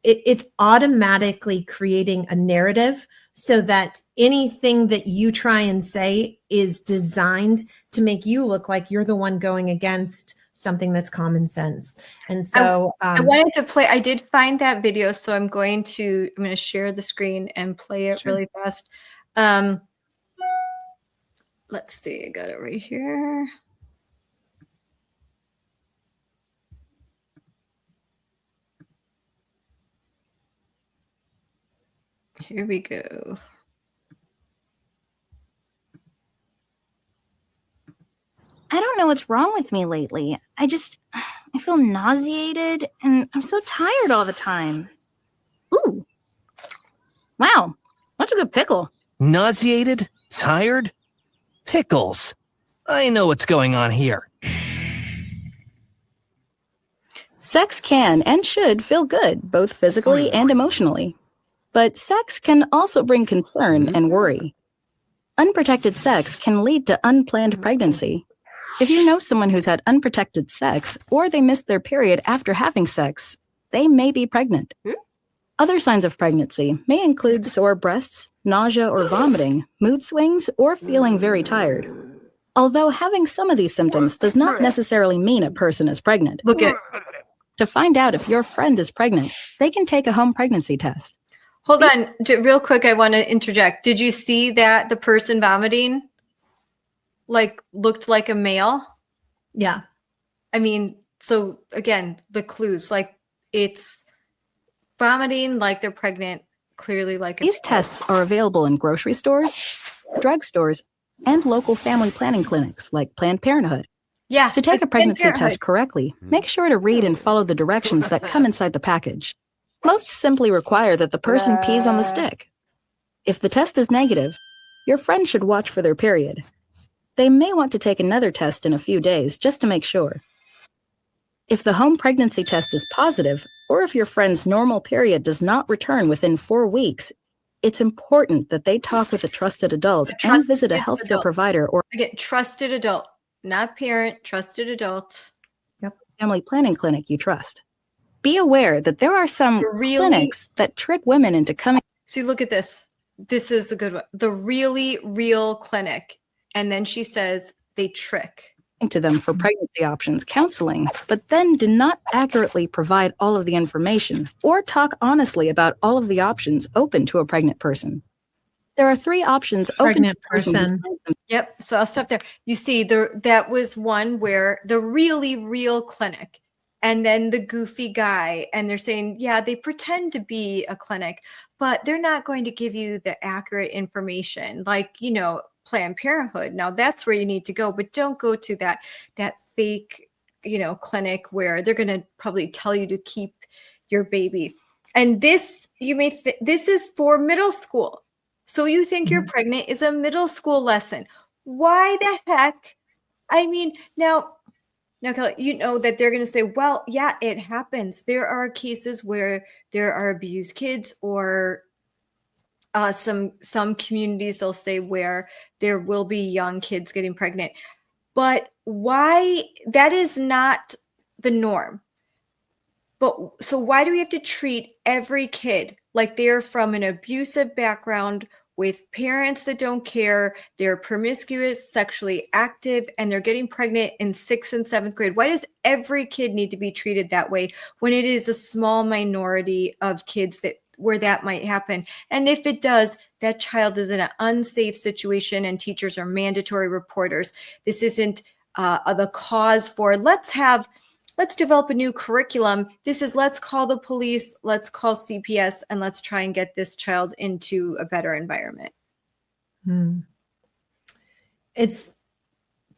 it's automatically creating a narrative so that anything that you try and say is designed to make you look like you're the one going against something that's common sense. And so I wanted to play, I did find that video, so I'm going to share the screen and play it really fast. Let's see, I got it right here. Here we go. I don't know what's wrong with me lately. I feel nauseated and I'm so tired all the time. Ooh. Wow. That's a good pickle. Nauseated? Tired? Pickles. I know what's going on here. Sex can and should feel good, both physically and emotionally. But sex can also bring concern and worry. Unprotected sex can lead to unplanned pregnancy. If you know someone who's had unprotected sex or they missed their period after having sex, they may be pregnant. Other signs of pregnancy may include sore breasts, nausea or vomiting, mood swings, or feeling very tired. Although having some of these symptoms does not necessarily mean a person is pregnant. To find out if your friend is pregnant, they can take a home pregnancy test. Hold on, real quick, I want to interject. Did you see that the person vomiting looked like a male? Yeah. I mean, so again, the clues, it's vomiting like they're pregnant, clearly like a These tests are available in grocery stores, drugstores, and local family planning clinics like Planned Parenthood. Yeah. To take a pregnancy test correctly, make sure to read and follow the directions that come inside the package. Most simply require that the person pees on the stick. If the test is negative, your friend should watch for their period. They may want to take another test in a few days just to make sure. If the home pregnancy test is positive, or if your friend's normal period does not return within 4 weeks, it's important that they talk with a trusted adult and visit a healthcare provider or trusted adult, not parent, trusted adult. family planning clinic you trust. Be aware that there are some clinics that trick women into coming. See, look at this. This is a good one. The really real clinic. And then she says they trick To them for pregnancy options counseling, but then do not accurately provide all of the information or talk honestly about all of the options open to a pregnant person. There are 3 options open to a person. Yep. So I'll stop there. You see, that was one where the really real clinic, and then the goofy guy, and they're saying, yeah, they pretend to be a clinic, but they're not going to give you the accurate information, Planned Parenthood. Now that's where you need to go, but don't go to that fake, clinic where they're going to probably tell you to keep your baby. And this, this is for middle school. So you think you're pregnant is a middle school lesson. Why the heck? I mean, now, Kelly, you know that they're going to say, well, yeah, it happens. There are cases where there are abused kids, or some communities, they'll say, where there will be young kids getting pregnant. But why? That is not the norm. But so why do we have to treat every kid like they're from an abusive background with parents that don't care, they're promiscuous, sexually active, and they're getting pregnant in 6th and 7th grade? Why does every kid need to be treated that way when it is a small minority of kids where that might happen? And if it does, that child is in an unsafe situation and teachers are mandatory reporters. This isn't the cause for let's develop a new curriculum. This is let's call the police, let's call CPS, and let's try and get this child into a better environment. It's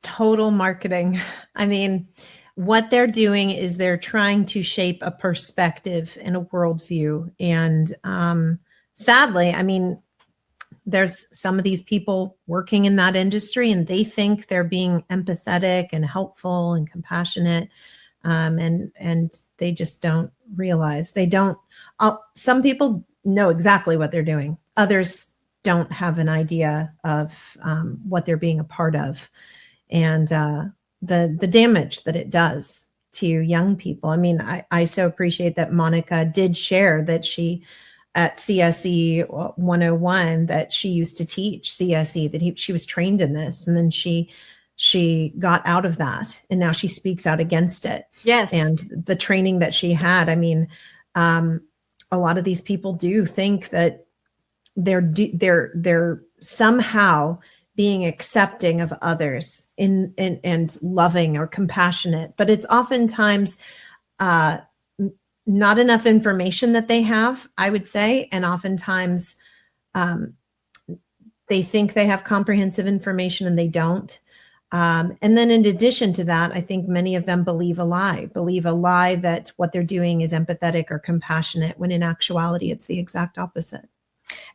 total marketing. I mean, what they're doing is they're trying to shape a perspective and a worldview. And sadly, I mean, there's some of these people working in that industry and they think they're being empathetic and helpful and compassionate. And they just don't realize some people know exactly what they're doing. Others don't have an idea of what they're being a part of, and the damage that it does to young people. I mean, I so appreciate that Monica did share that she at CSE 101 that she used to teach CSE, that she was trained in this, and then she got out of that and now she speaks out against it. Yes. And the training that she had, I mean, a lot of these people do think that they're somehow being accepting of others and loving or compassionate, but it's oftentimes not enough information that they have, I would say. And oftentimes they think they have comprehensive information and they don't. And then in addition to that, I think many of them believe a lie that what they're doing is empathetic or compassionate, when in actuality, it's the exact opposite.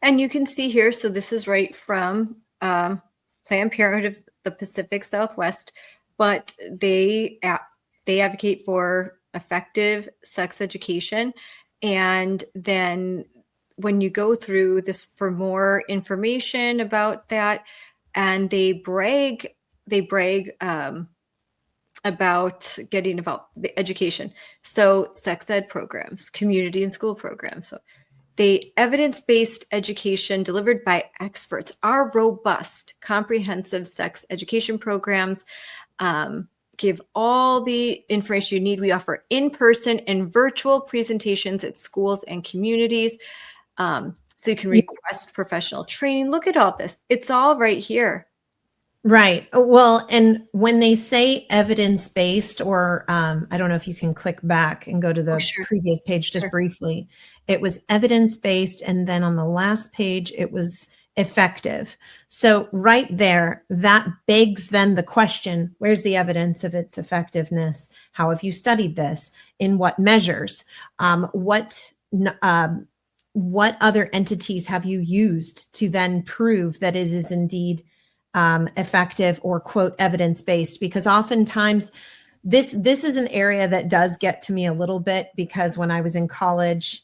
And you can see here, so this is right from Planned Parenthood of the Pacific Southwest, but they advocate for effective sex education. And then when you go through this for more information about that, and they brag about getting about the education. So sex ed programs, community and school programs. So the evidence-based education delivered by experts are robust, comprehensive sex education programs, give all the information you need. We offer in-person and virtual presentations at schools and communities. So you can request professional training. Look at all this. It's all right here. Right. Well, and when they say evidence-based, or I don't know if you can click back and go to the previous page just briefly, it was evidence-based. And then on the last page, it was effective. So right there, that begs then the question, where's the evidence of its effectiveness? How have you studied this? In what measures? What other entities have you used to then prove that it is indeed effective or quote evidence-based? Because oftentimes this is an area that does get to me a little bit, because when I was in college,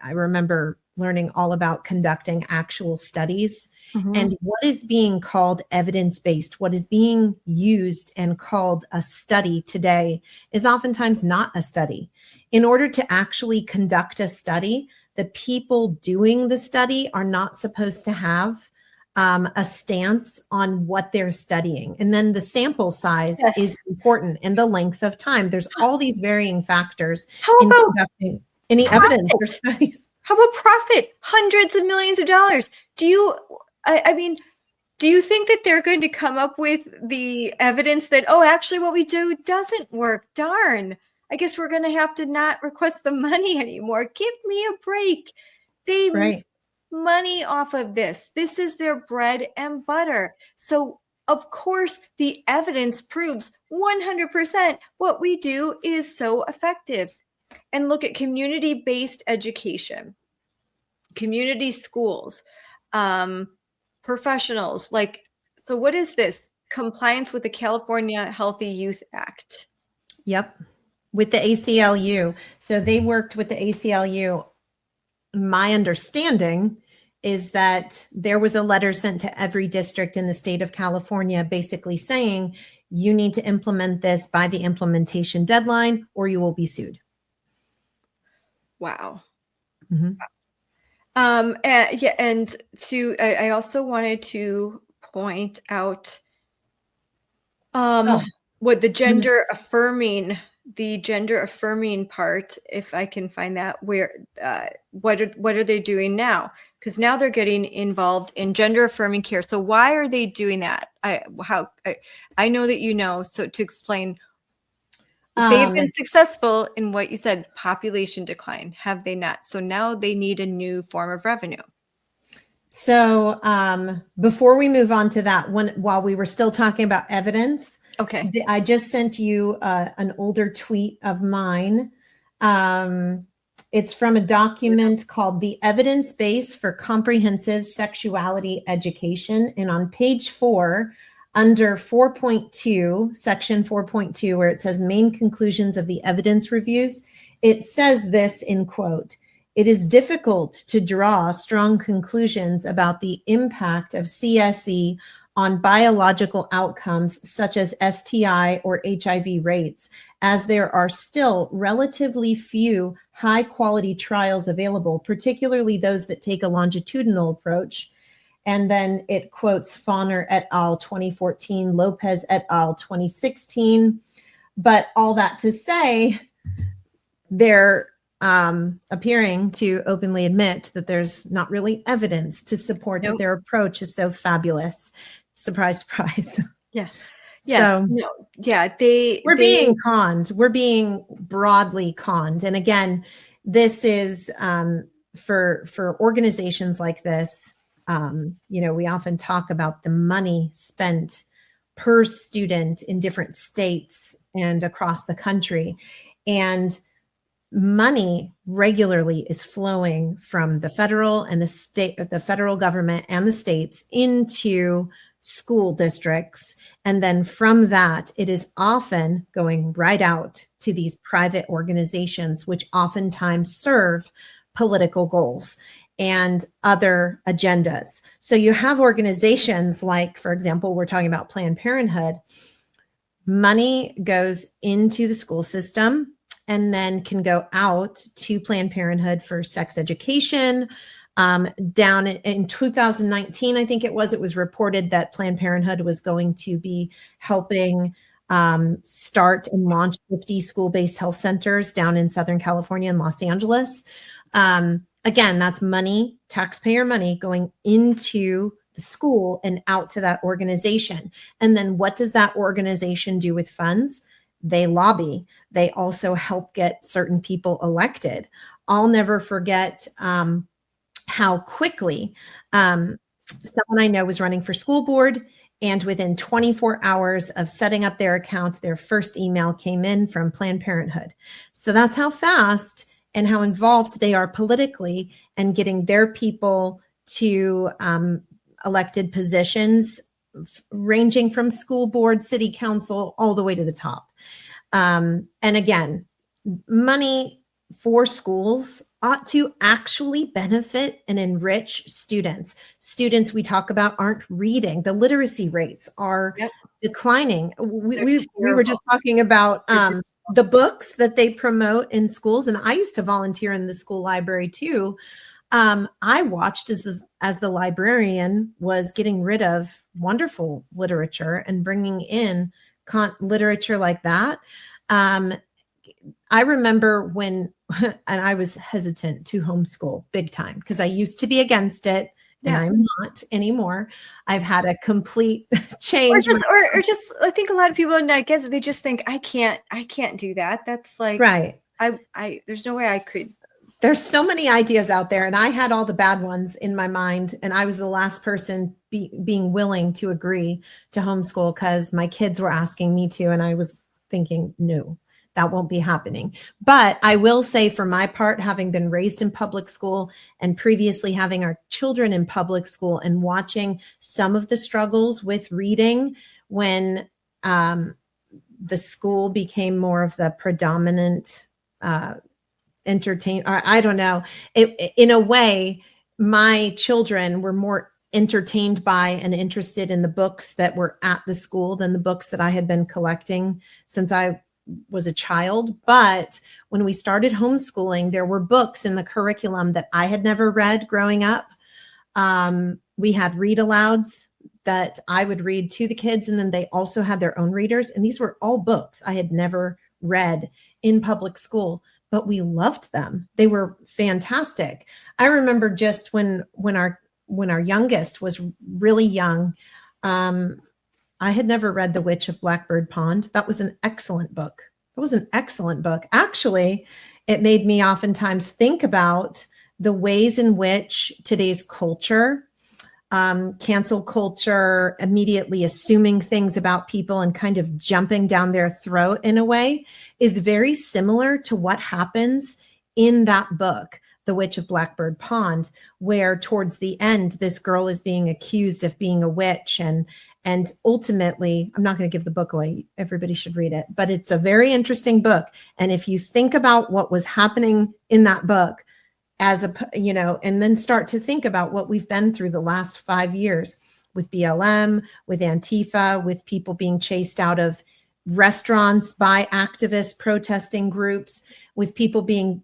I remember learning all about conducting actual studies. Mm-hmm. And what is being called evidence-based, what is being used and called a study today, is oftentimes not a study. In order to actually conduct a study, the people doing the study are not supposed to have a stance on what they're studying. And then the sample size is important, and the length of time. There's all these varying factors in conducting any evidence or studies. How about profit? Hundreds of millions of dollars. Do you think that they're going to come up with the evidence that, oh, actually what we do doesn't work? Darn. I guess we're going to have to not request the money anymore. Give me a break. They make money off of this. This is their bread and butter. So of course, the evidence proves 100% what we do is so effective. And look at community-based education, community schools, professionals. So what is this? Compliance with the California Healthy Youth Act. Yep. With the ACLU. So they worked with the ACLU. My understanding is that there was a letter sent to every district in the state of California basically saying, you need to implement this by the implementation deadline or you will be sued. Wow. Mm-hmm. I also wanted to point out what the gender affirming part, if I can find that, where what are they doing now? Because now they're getting involved in gender affirming care. So why are they doing that? I know that you know. So to explain, they've been successful in what you said, population decline, have they not? So now they need a new form of revenue. So before we move on to that, while we were still talking about evidence, I just sent you an older tweet of mine It's from a document called The Evidence Base for Comprehensive Sexuality Education. And on page 4, under 4.2, section 4.2, where it says main conclusions of the evidence reviews, it says this in quote, "It is difficult to draw strong conclusions about the impact of CSE on biological outcomes such as STI or HIV rates, as there are still relatively few high-quality trials available, particularly those that take a longitudinal approach." And then it quotes Fauner et al. 2014, Lopez et al. 2016. But all that to say, they're appearing to openly admit that there's not really evidence to support that their approach is so fabulous. Surprise, surprise. Yeah. Yes. So, No. Yeah. We're being conned. We're being broadly conned. And again, this is for organizations like this. We often talk about the money spent per student in different states and across the country. And money regularly is flowing from the federal and the federal government and the states into school districts. And then from that, it is often going right out to these private organizations, which oftentimes serve political goals and other agendas. So you have organizations like, for example, we're talking about Planned Parenthood. Money goes into the school system and then can go out to Planned Parenthood for sex education. Down in 2019, I think it was reported that Planned Parenthood was going to be helping start and launch 50 school-based health centers down in Southern California and Los Angeles. Again, that's money, taxpayer money going into the school and out to that organization. And then what does that organization do with funds? They lobby. They also help get certain people elected. I'll never forget how quickly someone I know was running for school board, and within 24 hours of setting up their account, their first email came in from Planned Parenthood. So that's how fast and how involved they are politically and getting their people to elected positions, ranging from school board, city council, all the way to the top. And again, money for schools ought to actually benefit and enrich students. Students we talk about aren't reading. The literacy rates are declining. We were just talking about the books that they promote in schools. And I used to volunteer in the school library too. I watched as the librarian was getting rid of wonderful literature and bringing in literature like that. I remember when, and I was hesitant to homeschool big time because I used to be against it, and I'm not anymore. I've had a complete change. Or just, I think a lot of people are not against it. They just think I can't do that. That's like, right. There's no way I could. There's so many ideas out there, and I had all the bad ones in my mind, and I was the last person being willing to agree to homeschool because my kids were asking me to, and I was thinking, no, that won't be happening. But I will say, for my part, having been raised in public school and previously having our children in public school and watching some of the struggles with reading when the school became more of the predominant I don't know. In a way, my children were more entertained by and interested in the books that were at the school than the books that I had been collecting since I was a child. But when we started homeschooling, there were books in the curriculum that I had never read growing up. We had read alouds that I would read to the kids, and then they also had their own readers. And these were all books I had never read in public school, but we loved them. They were fantastic. I remember just when our youngest was really young, I had never read The Witch of Blackbird Pond. That was an excellent book. Actually, it made me oftentimes think about the ways in which today's culture, cancel culture, immediately assuming things about people and kind of jumping down their throat in a way, is very similar to what happens in that book, The Witch of Blackbird Pond, where towards the end, this girl is being accused of being a witch. And ultimately, I'm not going to give the book away. Everybody should read it, but it's a very interesting book. And if you think about what was happening in that book, and then start to think about what we've been through the last 5 years with BLM, with Antifa, with people being chased out of restaurants by activist protesting groups, with people being,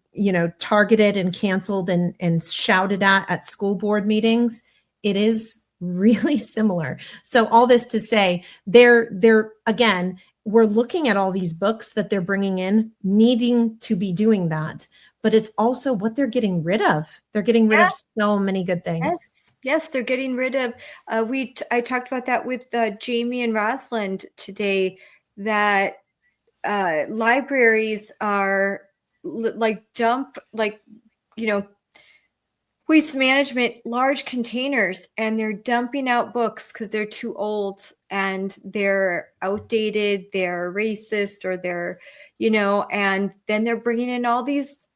targeted and canceled and shouted at school board meetings. It is really similar. So all this to say, they're again, we're looking at all these books that they're bringing in, needing to be doing that. But it's also what they're getting rid of. They're getting rid of so many good things. Yes, they're getting rid of. I talked about that with Jamie and Rosalind today. That libraries are waste management, large containers, and they're dumping out books because they're too old and they're outdated, they're racist, or they're, and then they're bringing in all these.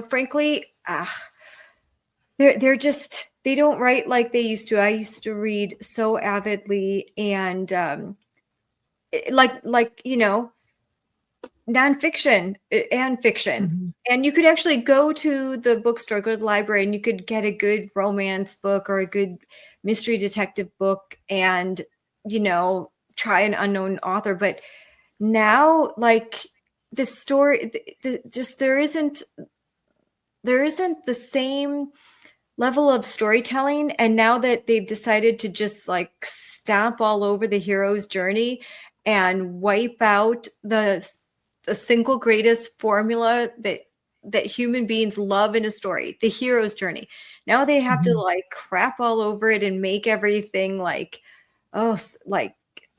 Frankly, they're just, they don't write like they used to. I used to read so avidly and nonfiction and fiction. Mm-hmm. And you could actually go to the bookstore, go to the library, and you could get a good romance book or a good mystery detective book and, try an unknown author. But now, the story, there isn't the same level of storytelling. And now that they've decided to just stomp all over the hero's journey and wipe out the single greatest formula that human beings love in a story, the hero's journey. Now they have to crap all over it and make everything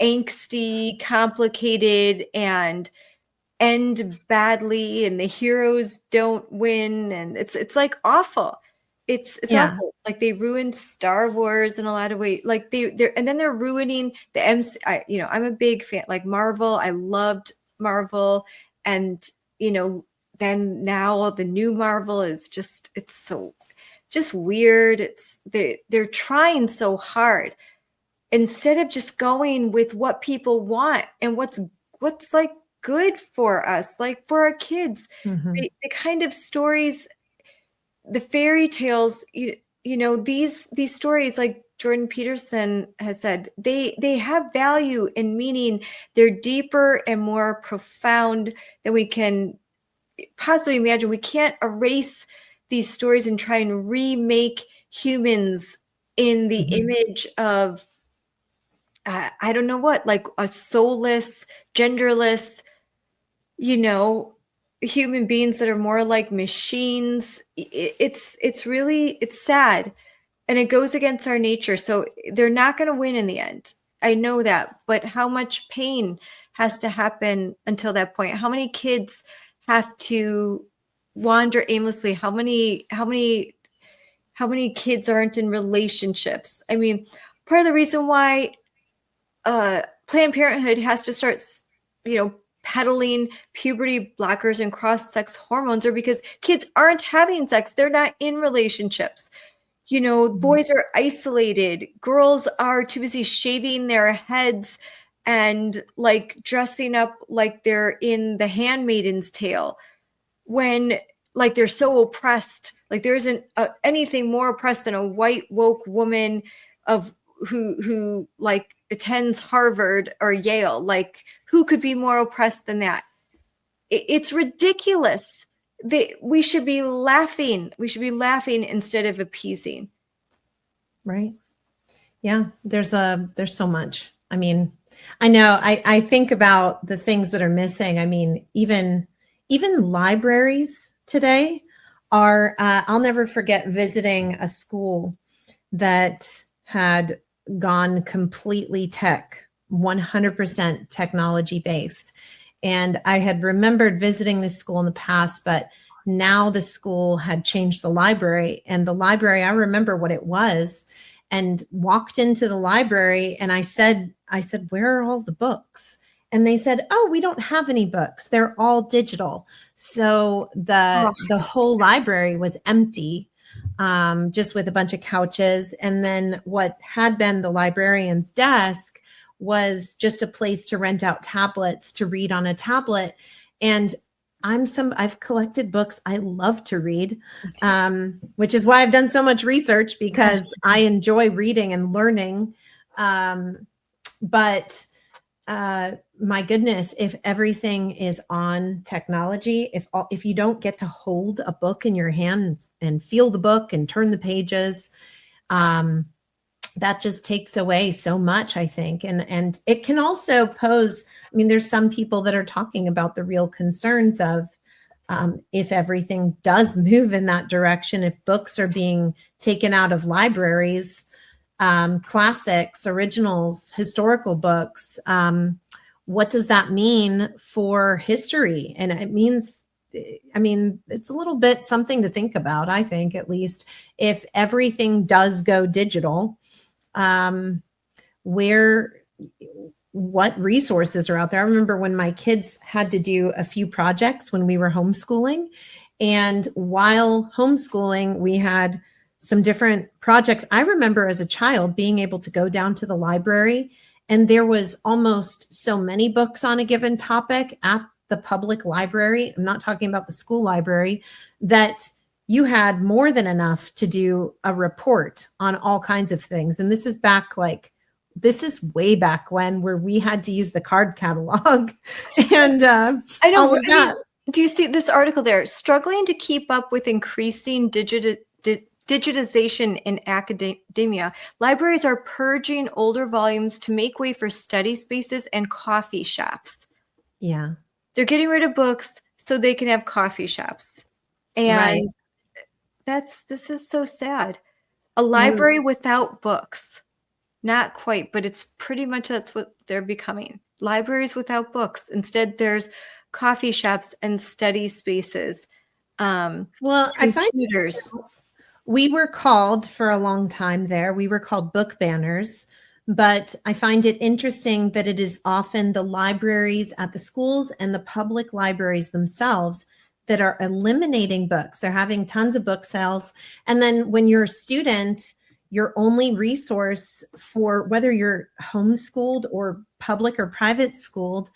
angsty, complicated, and end badly, and the heroes don't win, and it's awful. It's awful. They ruined Star Wars in a lot of ways. They're ruining the MC. I'm a big fan. Marvel. I loved Marvel, and then now the new Marvel is it's so weird. They're trying so hard instead of just going with what people want and what's good for us, for our kids. Mm-hmm. The kind of stories, the fairy tales, these stories, like Jordan Peterson has said, they have value and meaning. They're deeper and more profound than we can possibly imagine. We can't erase these stories and try and remake humans in the image of I don't know what, a soulless, genderless, human beings that are more like machines. It's sad, and it goes against our nature. So they're not going to win in the end. I know that, but how much pain has to happen until that point? How many kids have to wander aimlessly? How many kids aren't in relationships? I mean, part of the reason why Planned Parenthood has to start, peddling puberty blockers and cross-sex hormones are because kids aren't having sex. They're not in relationships. Boys are isolated. Girls are too busy shaving their heads and dressing up like they're in The Handmaid's Tale when they're so oppressed. There isn't anything more oppressed than a white woke woman who attends Harvard or Yale. Who could be more oppressed than that? It's ridiculous. We should be laughing. We should be laughing instead of appeasing. Right. Yeah. There's so much. I mean, I know I think about the things that are missing. I mean, even libraries today are, I'll never forget visiting a school that had gone completely 100% technology based. And I had remembered visiting this school in the past, but now the school had changed the library, and the library, I remember what it was, and walked into the library and I said, where are all the books? and they said, "Oh, we don't have any books. They're all digital." So the whole library was empty, just with a bunch of couches. And then what had been the librarian's desk was just a place to rent out tablets to read on a tablet. And I've collected books. I love to read, which is why I've done so much research, because I enjoy reading and learning. But my goodness, if everything is on technology, if you don't get to hold a book in your hand and feel the book and turn the pages, that just takes away so much, I think. And it can also pose, I mean, there's some people that are talking about the real concerns of if everything does move in that direction, if books are being taken out of libraries, classics, originals, historical books, what does that mean for history? And it means, I mean, it's a little bit something to think about, I think, at least. If everything does go digital, what resources are out there? I remember when my kids had to do a few projects when we were homeschooling. And while homeschooling, we had some different projects. I remember as a child being able to go down to the library, and there was almost so many books on a given topic at the public library. I'm not talking about the school library, that you had more than enough to do a report on all kinds of things. And this is way back when, where we had to use the card catalog and I know. all of that. Do you see this article there? Struggling to keep up with increasing digitization in academia, libraries are purging older volumes to make way for study spaces and coffee shops. Yeah. They're getting rid of books so they can have coffee shops. And this is so sad. A library without books. Not quite, but it's pretty much that's what they're becoming. Libraries without books. Instead, there's coffee shops and study spaces. Well, I find we were called for a long time there. We were called book banners, but I find it interesting that it is often the libraries at the schools and the public libraries themselves that are eliminating books. They're having tons of book sales. And then when you're a student, your only resource for whether you're homeschooled or public or private schooled,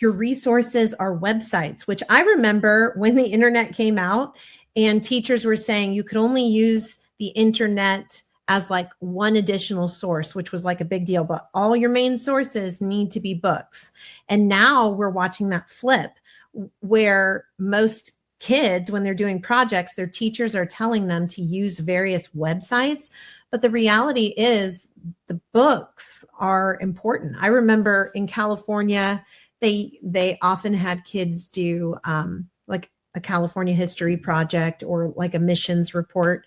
your resources are websites, which I remember when the internet came out and teachers were saying you could only use the internet as like one additional source, which was like a big deal, but all your main sources need to be books. And now we're watching that flip, where most kids, when they're doing projects, their teachers are telling them to use various websites. But the reality is the books are important. I remember in California, they often had kids do like a California history project or like a missions report.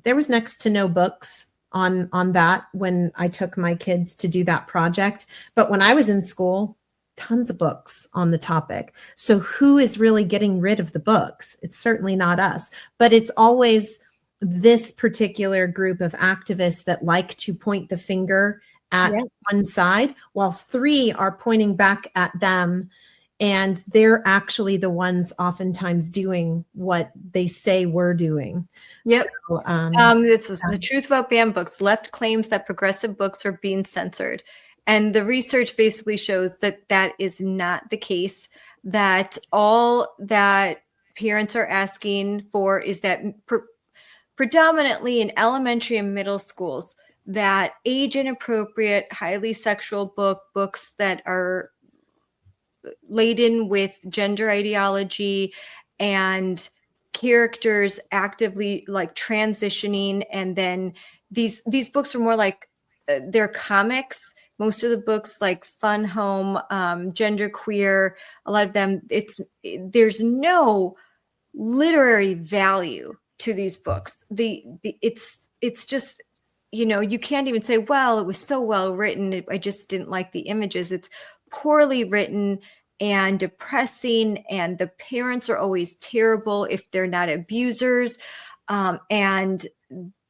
There was next to no books on that when I took my kids to do that project. But when I was in school, tons of books on the topic. So who is really getting rid of the books? It's certainly not us, but it's always this particular group of activists that like to point the finger at one side, while three are pointing back at them. And they're actually the ones oftentimes doing what they say we're doing. Yep. So, this is the truth about banned books. Left claims that progressive books are being censored. And the research basically shows that that is not the case, that all that parents are asking for is that predominantly in elementary and middle schools, that age inappropriate, highly sexual books that are laden with gender ideology and characters actively like transitioning. And then these books are more like they're comics. Most of the books like Fun Home, Gender Queer, a lot of them, there's no literary value to these books. It's just, you can't even say, well, it was so well written, I just didn't like the images. It's poorly written and depressing, and the parents are always terrible if they're not abusers, and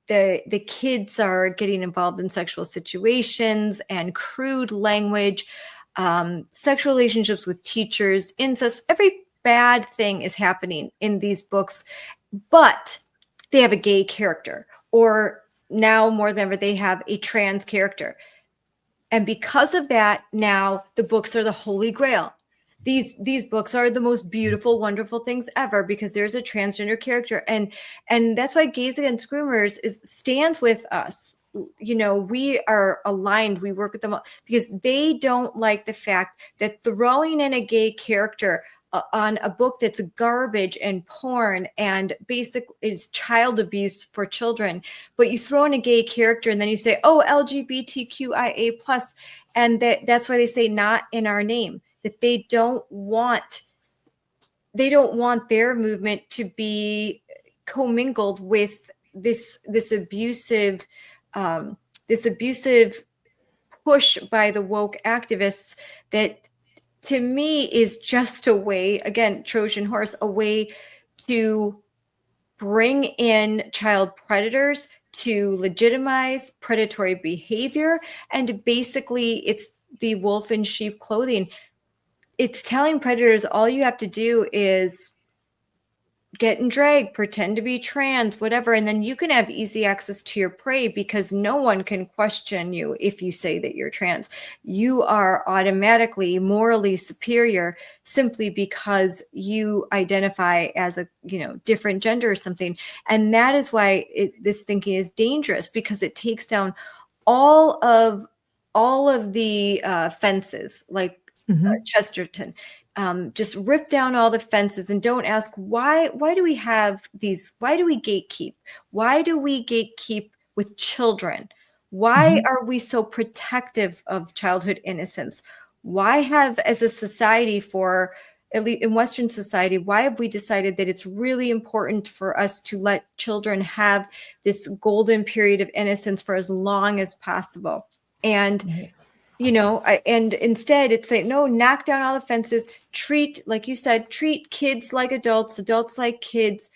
the kids are getting involved in sexual situations and crude language. sexual relationships with teachers, incest, every bad thing is happening in these books, but they have a gay character, or now more than ever, they have a trans character. And because of that, now the books are the holy grail. These books are the most beautiful, wonderful things ever because there's a transgender character, and that's why Gays Against Groomers stands with us. You know, we are aligned. We work with them because they don't like the fact that throwing in a gay character on a book that's garbage and porn and basically it's child abuse for children, but you throw in a gay character and then you say, oh, LGBTQIA plus, and that's why they say not in our name, that they don't want their movement to be commingled with this abusive push by the woke activists that to me is just a way, again, Trojan horse, a way to bring in child predators, to legitimize predatory behavior. And basically it's the wolf in sheep clothing. It's telling predators all you have to do is get in drag, pretend to be trans, whatever, and then you can have easy access to your prey because no one can question you if you say that you're trans. You are automatically morally superior simply because you identify as a different gender or something. And that is why this thinking is dangerous, because it takes down all of the fences, like Chesterton. Just rip down all the fences and don't ask why do we have these, why do we gatekeep? Why do we gatekeep with children? Why are we so protective of childhood innocence? Why have, as a society, for at least in Western society, why have we decided that it's really important for us to let children have this golden period of innocence for as long as possible? And and instead it's like, no, knock down all the fences, treat, like you said, treat kids like adults, adults like kids,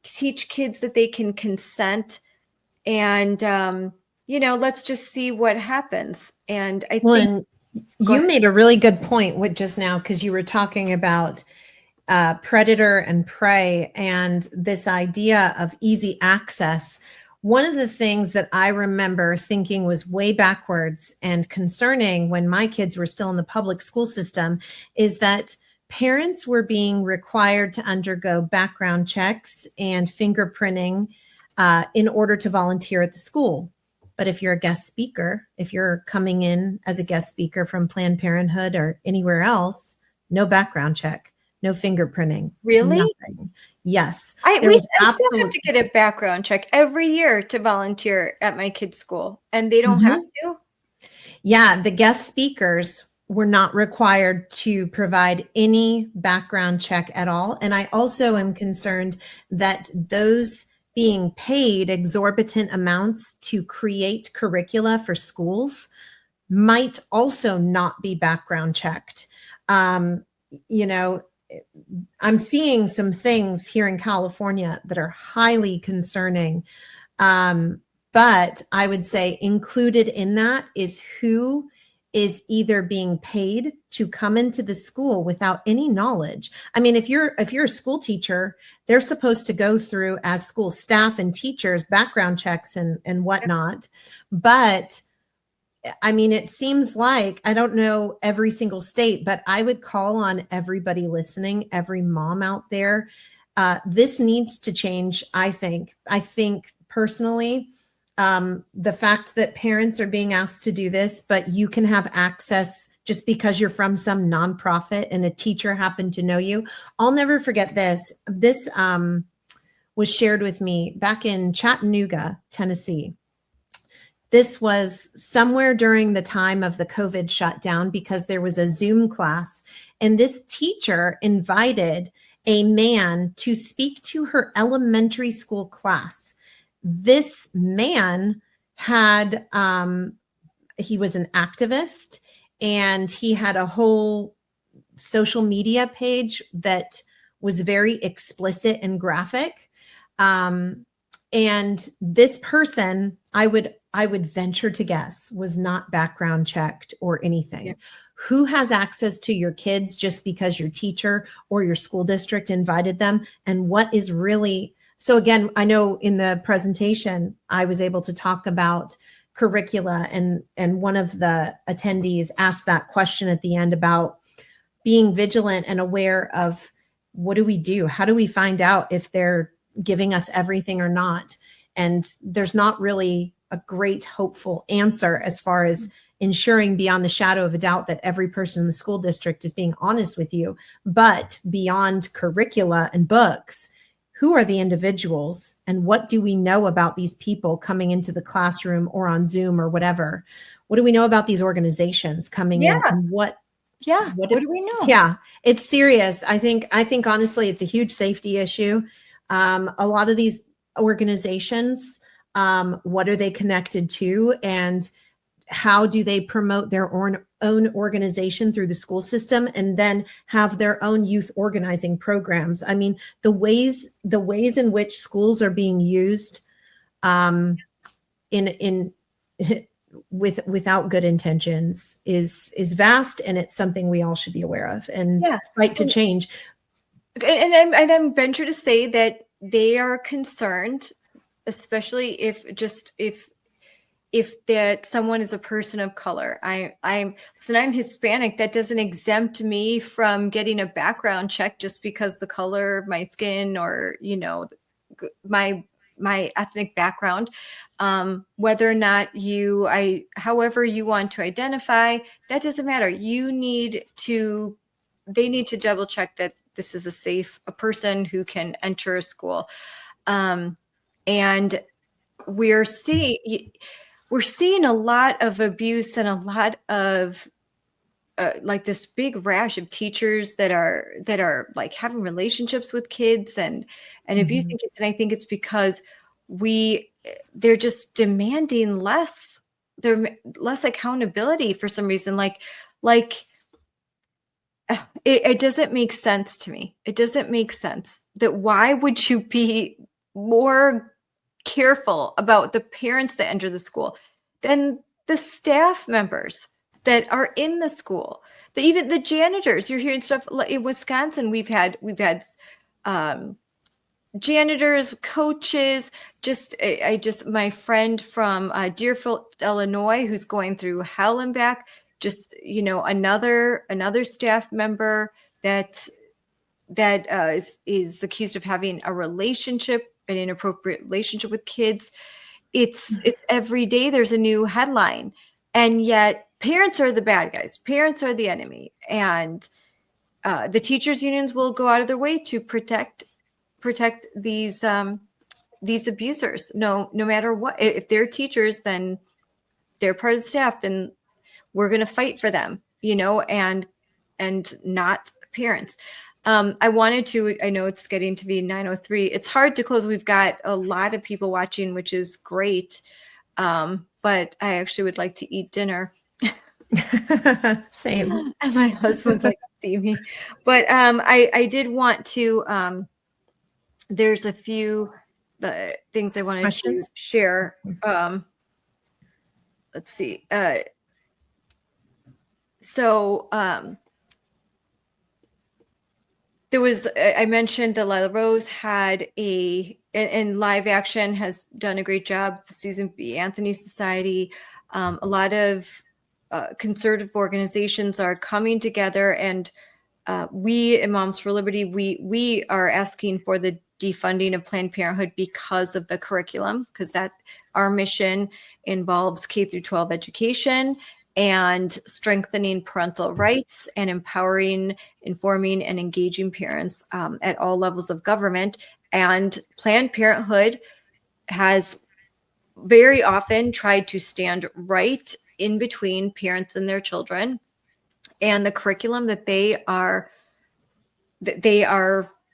teach kids that they can consent, and let's just see what happens. And I think you made a really good point with just now, because you were talking about predator and prey and this idea of easy access. One of the things that I remember thinking was way backwards and concerning when my kids were still in the public school system is that parents were being required to undergo background checks and fingerprinting in order to volunteer at the school. But if you're a guest speaker, if you're coming in as a guest speaker from Planned Parenthood or anywhere else, no background check, no fingerprinting. Really? Nothing. Yes. I still have to get a background check every year to volunteer at my kids' school, and they don't have to? Yeah, the guest speakers were not required to provide any background check at all. And I also am concerned that those being paid exorbitant amounts to create curricula for schools might also not be background checked. I'm seeing some things here in California that are highly concerning. But I would say included in that is who is either being paid to come into the school without any knowledge. I mean, if you're a school teacher, they're supposed to go through, as school staff and teachers, background checks and whatnot. But I mean, it seems like, I don't know every single state, but I would call on everybody listening, every mom out there. This needs to change, I think. I think personally, the fact that parents are being asked to do this, but you can have access just because you're from some nonprofit and a teacher happened to know you. I'll never forget this. This was shared with me back in Chattanooga, Tennessee. This was somewhere during the time of the COVID shutdown because there was a Zoom class, and this teacher invited a man to speak to her elementary school class. This man had, he was an activist, and he had a whole social media page that was very explicit and graphic. And this person, I would venture to guess, was not background checked or anything. Yeah. who has access to your kids just because your teacher or your school district invited them, and what is really. So again, I know in the presentation, I was able to talk about curricula, and one of the attendees asked that question at the end about being vigilant and aware of what do we do? How do we find out if they're giving us everything or not? And there's not really a great hopeful answer as far as ensuring beyond the shadow of a doubt that every person in the school district is being honest with you. But beyond curricula and books, who are the individuals, and what do we know about these people coming into the classroom or on Zoom or whatever? What do we know about these organizations coming in, and what do we know? Yeah, it's serious. I think honestly, it's a huge safety issue. A lot of these organizations, what are they connected to, and how do they promote their own organization through the school system, and then have their own youth organizing programs? I mean, the ways in which schools are being used without good intentions is vast, and it's something we all should be aware of and fight to change. And I'm venture to say that they are concerned, especially if that someone is a person of color. I'm Hispanic. That doesn't exempt me from getting a background check just because the color of my skin, or my ethnic background, whether or not however you want to identify, that doesn't matter. They need to double check that this is a person who can enter a school. And we're seeing a lot of abuse and a lot of like this big rash of teachers that are like having relationships with kids and abusing kids. And I think it's because they're just demanding less accountability for some reason. Like it doesn't make sense to me. It doesn't make sense that why would you be more careful about the parents that enter the school than the staff members that are in the school, even the janitors. You're hearing stuff in Wisconsin. We've had janitors, coaches. My friend from Deerfield, Illinois, who's going through hell and back. Just another staff member that is accused of having an inappropriate relationship with kids. It's every day there's a new headline, and yet parents are the bad guys. Parents are the enemy, and the teachers' unions will go out of their way to protect these abusers. No matter what, if they're teachers, then they're part of the staff. Then we're going to fight for them, and not parents. I know it's getting to be 9:03. It's hard to close. We've got a lot of people watching, which is great. But I actually would like to eat dinner. Same. And my husband's like, see me. But I did want to, there's a few things I wanted to share. Let's see. There was, I mentioned that Lila Rose had and Live Action has done a great job. The Susan B. Anthony Society, a lot of conservative organizations are coming together, and we in Moms for Liberty, we are asking for the defunding of Planned Parenthood because of the curriculum, because our mission involves K through 12 education and strengthening parental rights and empowering, informing, and engaging parents at all levels of government. And Planned Parenthood has very often tried to stand right in between parents and their children. And the curriculum that they are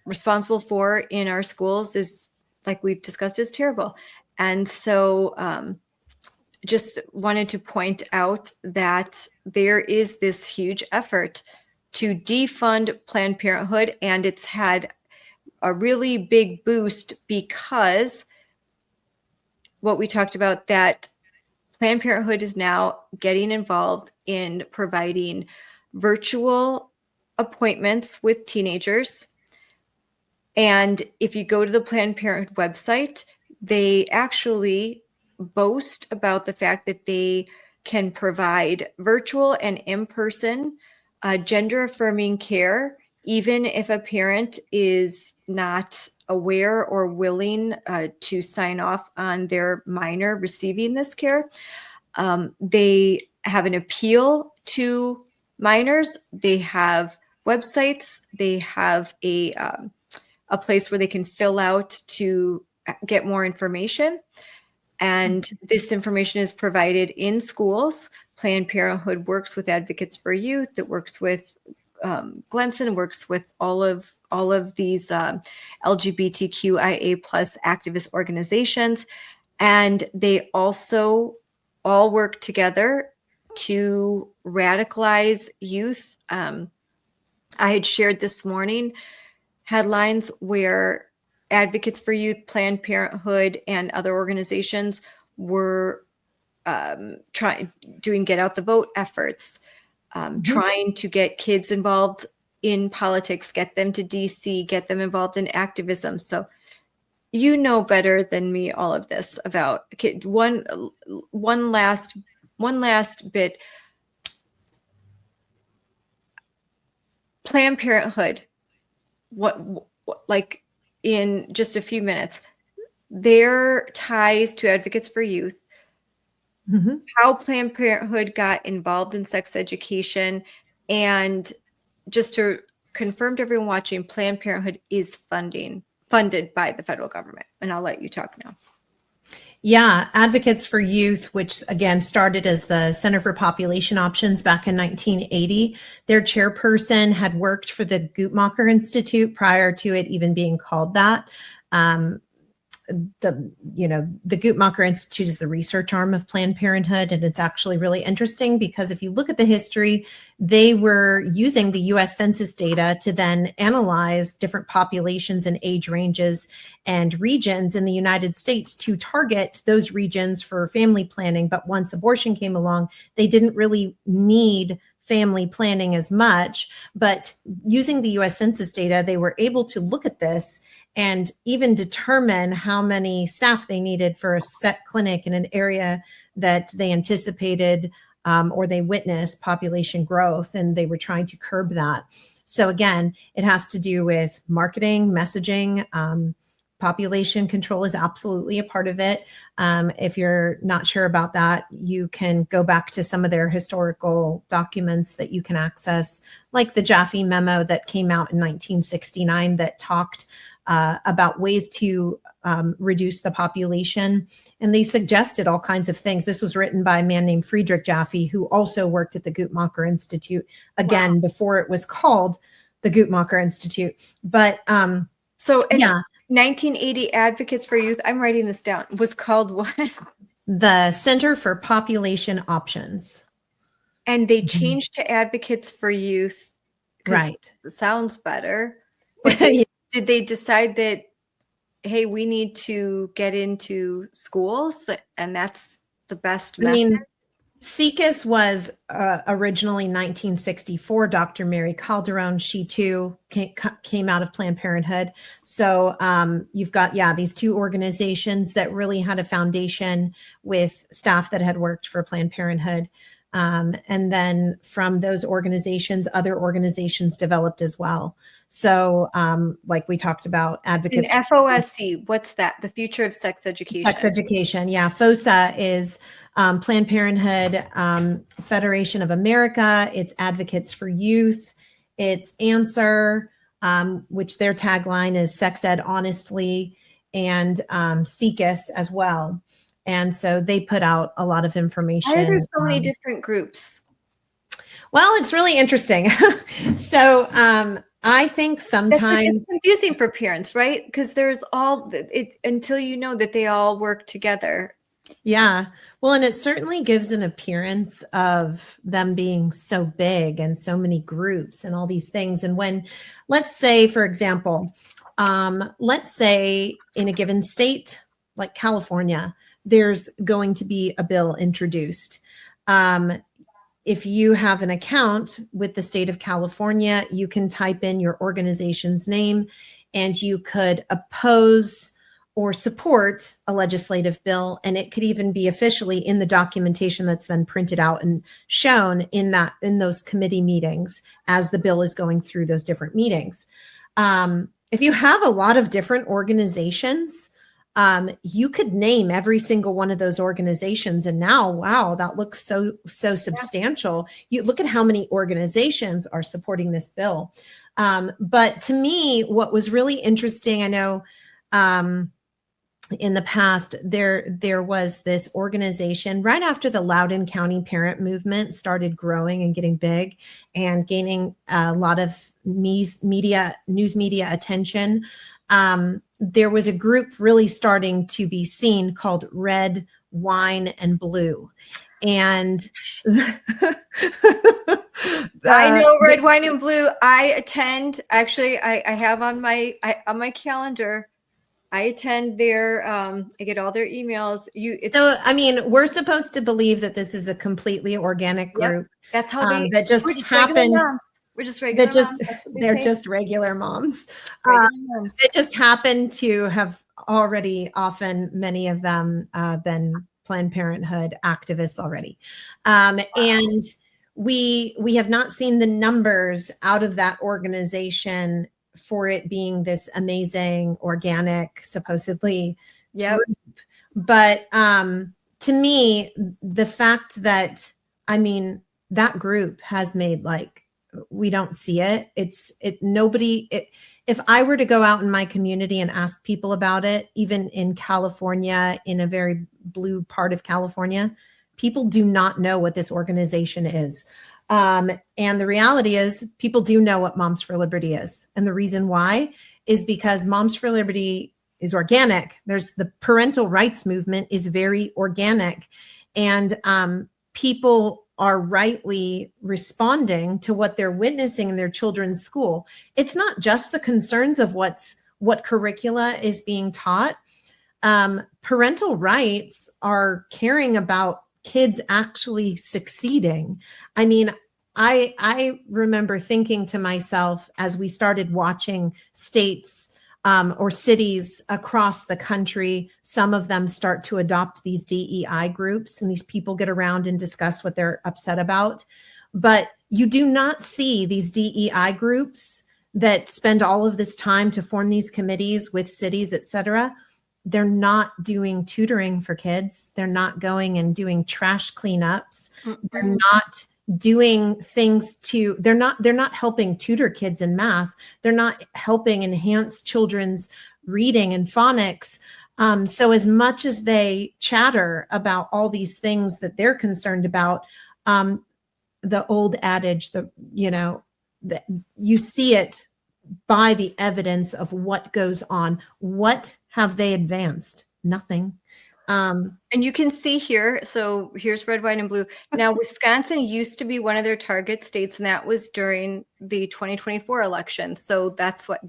responsible for in our schools is, like we've discussed, is terrible. And so just wanted to point out that there is this huge effort to defund Planned Parenthood, and it's had a really big boost because what we talked about, that Planned Parenthood is now getting involved in providing virtual appointments with teenagers. And if you go to the Planned Parenthood website, they actually boast about the fact that they can provide virtual and in-person gender affirming care, even if a parent is not aware or willing to sign off on their minor receiving this care. They have an appeal to minors. They have websites. They have a place where they can fill out to get more information. And this information is provided in schools. Planned Parenthood works with Advocates for Youth, that works with Glenson, works with all of these LGBTQIA plus activist organizations. And they also all work together to radicalize youth. I had shared this morning headlines where Advocates for Youth, Planned Parenthood, and other organizations were doing get out the vote efforts, trying to get kids involved in politics, get them to DC, get them involved in activism. So you know better than me all of this about one last bit. Planned Parenthood, what like in just a few minutes, their ties to Advocates for Youth, how Planned Parenthood got involved in sex education, and just to confirm to everyone watching, Planned Parenthood is funded by the federal government. And I'll let you talk now. Yeah, Advocates for Youth, which again started as the Center for Population Options back in 1980. Their chairperson had worked for the Guttmacher Institute prior to it even being called that. The Guttmacher Institute is the research arm of Planned Parenthood, and it's actually really interesting because if you look at the history, they were using the U.S. Census data to then analyze different populations and age ranges and regions in the United States to target those regions for family planning. But once abortion came along, they didn't really need family planning as much. But using the U.S. Census data, they were able to look at this and even determine how many staff they needed for a set clinic in an area that they anticipated or they witnessed population growth, and they were trying to curb that. So again, it has to do with marketing, messaging. Population control is absolutely a part of it. If you're not sure about that, you can go back to some of their historical documents that you can access, like the Jaffe memo that came out in 1969 that talked about ways to reduce the population. And they suggested all kinds of things. This was written by a man named Friedrich Jaffe, who also worked at the Guttmacher Institute, again, before it was called the Guttmacher Institute. But so yeah, 1980 Advocates for Youth, I'm writing this down, was called what? The Center for Population Options. And they changed to Advocates for Youth. Right. It sounds better. Did they decide that, hey, we need to get into schools and that's the best method? I mean, SECUS was originally 1964. Dr. Mary Calderon, she too came out of Planned Parenthood. So you've got, these two organizations that really had a foundation with staff that had worked for Planned Parenthood. And then from those organizations, other organizations developed as well. So like we talked about, Advocates. And FOSC, what's that? The Future of Sex Education. Sex Education, yeah. FOSA is Planned Parenthood Federation of America. It's Advocates for Youth. It's Answer, which their tagline is Sex Ed Honestly, and SECUS as well. And so they put out a lot of information. Why are there so many different groups? Well, it's really interesting. So I think sometimes it's confusing for parents, right? Because there's until you know that they all work together. Yeah. Well, and it certainly gives an appearance of them being so big and so many groups and all these things. And when, let's say, for example, let's say in a given state like California, there's going to be a bill introduced. if you have an account with the state of California, you can type in your organization's name and you could oppose or support a legislative bill. And it could even be officially in the documentation that's then printed out and shown in those committee meetings as the bill is going through those different meetings. If you have a lot of different organizations, you could name every single one of those organizations. And now, wow, that looks so substantial. You look at how many organizations are supporting this bill. But to me, what was really interesting, I know in the past, there was this organization right after the Loudoun County parent movement started growing and getting big and gaining a lot of news media attention. There was a group really starting to be seen called Red, Wine, and Blue. And I know Red, Wine, and Blue. I attend. Actually, I have on my calendar. I attend their. I get all their emails. So I mean, we're supposed to believe that this is a completely organic group. Yep, that's how they. That just happened. We're just regular moms. They're just regular moms. Regular moms. They just happen to have already, often many of them, been Planned Parenthood activists already, and we have not seen the numbers out of that organization for it being this amazing organic, supposedly group. But to me, the fact that, I mean, that group has made, like, we don't see it. If I were to go out in my community and ask people about it, even in California, in a very blue part of California, people do not know what this organization is. And the reality is people do know what Moms for Liberty is. And the reason why is because Moms for Liberty is organic. There's the parental rights movement is very organic, and people are rightly responding to what they're witnessing in their children's school. It's not just the concerns of what curricula is being taught. Parental rights are caring about kids actually succeeding. I mean, I remember thinking to myself as we started watching states or cities across the country, some of them start to adopt these DEI groups, and these people get around and discuss what they're upset about. But you do not see these DEI groups that spend all of this time to form these committees with cities, et cetera. They're not doing tutoring for kids. They're not going and doing trash cleanups. Mm-hmm. They're not doing things they're not helping tutor kids in math. They're not helping enhance children's reading and phonics. So as much as they chatter about all these things that they're concerned about, the old adage, you see it by the evidence of what goes on. What have they advanced? Nothing. And you can see here, so here's Red, White, and Blue. Now, Wisconsin used to be one of their target states, and that was during the 2024 election. So that's what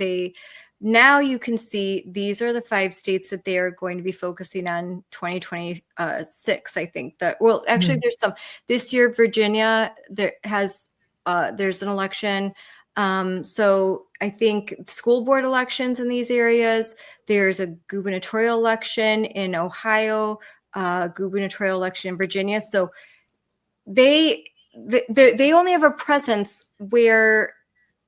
now you can see these are the 5 states that they are going to be focusing on 2026, I think. Actually, there's some. This year, Virginia, there's an election. So I think school board elections in these areas, there's a gubernatorial election in Ohio, gubernatorial election in Virginia. So they only have a presence where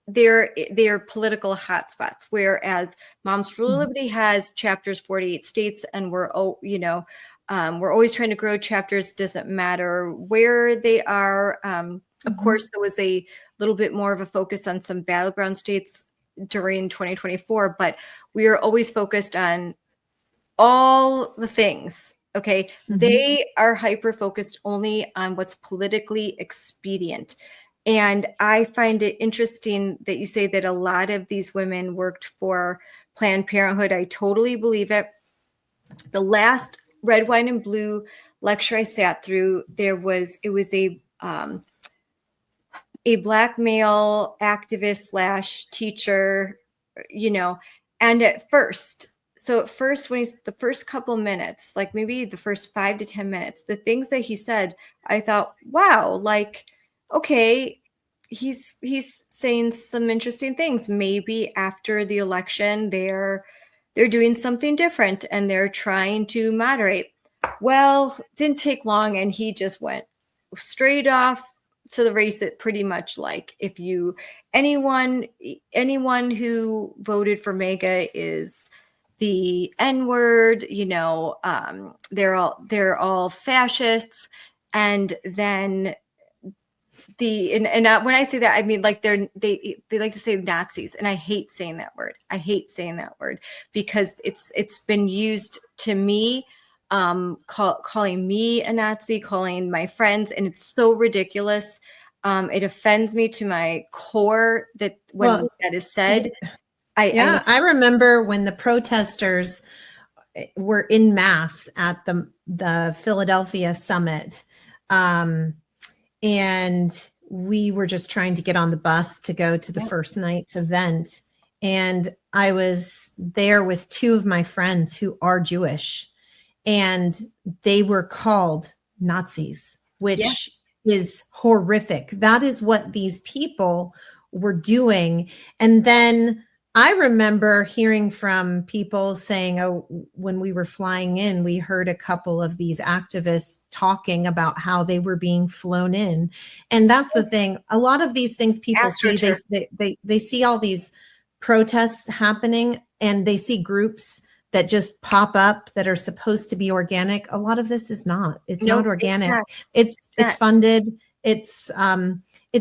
they're political hotspots, whereas Moms for Liberty has chapters 48 states, and we're always trying to grow chapters. Doesn't matter where they are. Of course, there was a little bit more of a focus on some battleground states during 2024, but we are always focused on all the things. Okay. Mm-hmm. They are hyper-focused only on what's politically expedient. And I find it interesting that you say that a lot of these women worked for Planned Parenthood. I totally believe it. The last Red, White, and Blue lecture I sat through, it was a Black male activist / teacher, and at first, when the first couple minutes, like maybe the first 5 to 10 minutes, the things that he said, I thought, wow, like okay, he's saying some interesting things. Maybe after the election, they're doing something different and they're trying to moderate. Well, didn't take long, and he just went straight off to the race. It pretty much like, if you anyone who voted for MAGA is the N-word, they're all fascists. And then when I say that, I mean, like, they like to say Nazis, and I hate saying that word. I hate saying that word because it's been used to me, calling me a Nazi, calling my friends, and it's so ridiculous. It offends me to my core that when that is said. I remember when the protesters were in mass at the Philadelphia summit. And we were just trying to get on the bus to go to the first night's event. And I was there with two of my friends who are Jewish, and they were called Nazis, which is horrific. That is what these people were doing. And then I remember hearing from people saying, oh, when we were flying in, we heard a couple of these activists talking about how they were being flown in. And that's the thing. A lot of these things people see, they see all these protests happening, and they see groups that just pop up that are supposed to be organic. A lot of this is not. It's not organic. It's funded. It's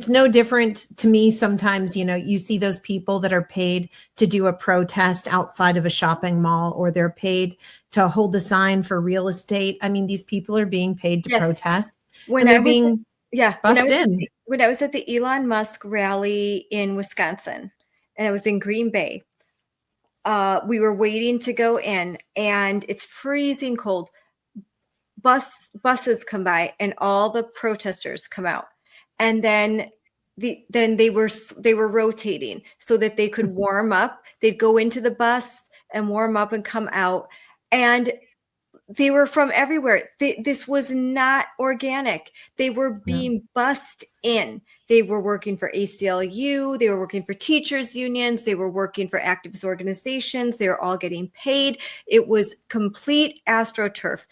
no different to me. Sometimes, you see those people that are paid to do a protest outside of a shopping mall, or they're paid to hold the sign for real estate. I mean, these people are being paid to protest, and they're being bussed in. When I was at the Elon Musk rally in Wisconsin, and it was in Green Bay, we were waiting to go in, and it's freezing cold. Buses come by, and all the protesters come out. And then they were rotating so that they could warm up. They'd go into the bus and warm up and come out. And they were from everywhere. This was not organic. They were being bussed in. They were working for ACLU. They were working for teachers unions. They were working for activist organizations. They were all getting paid. It was complete AstroTurf.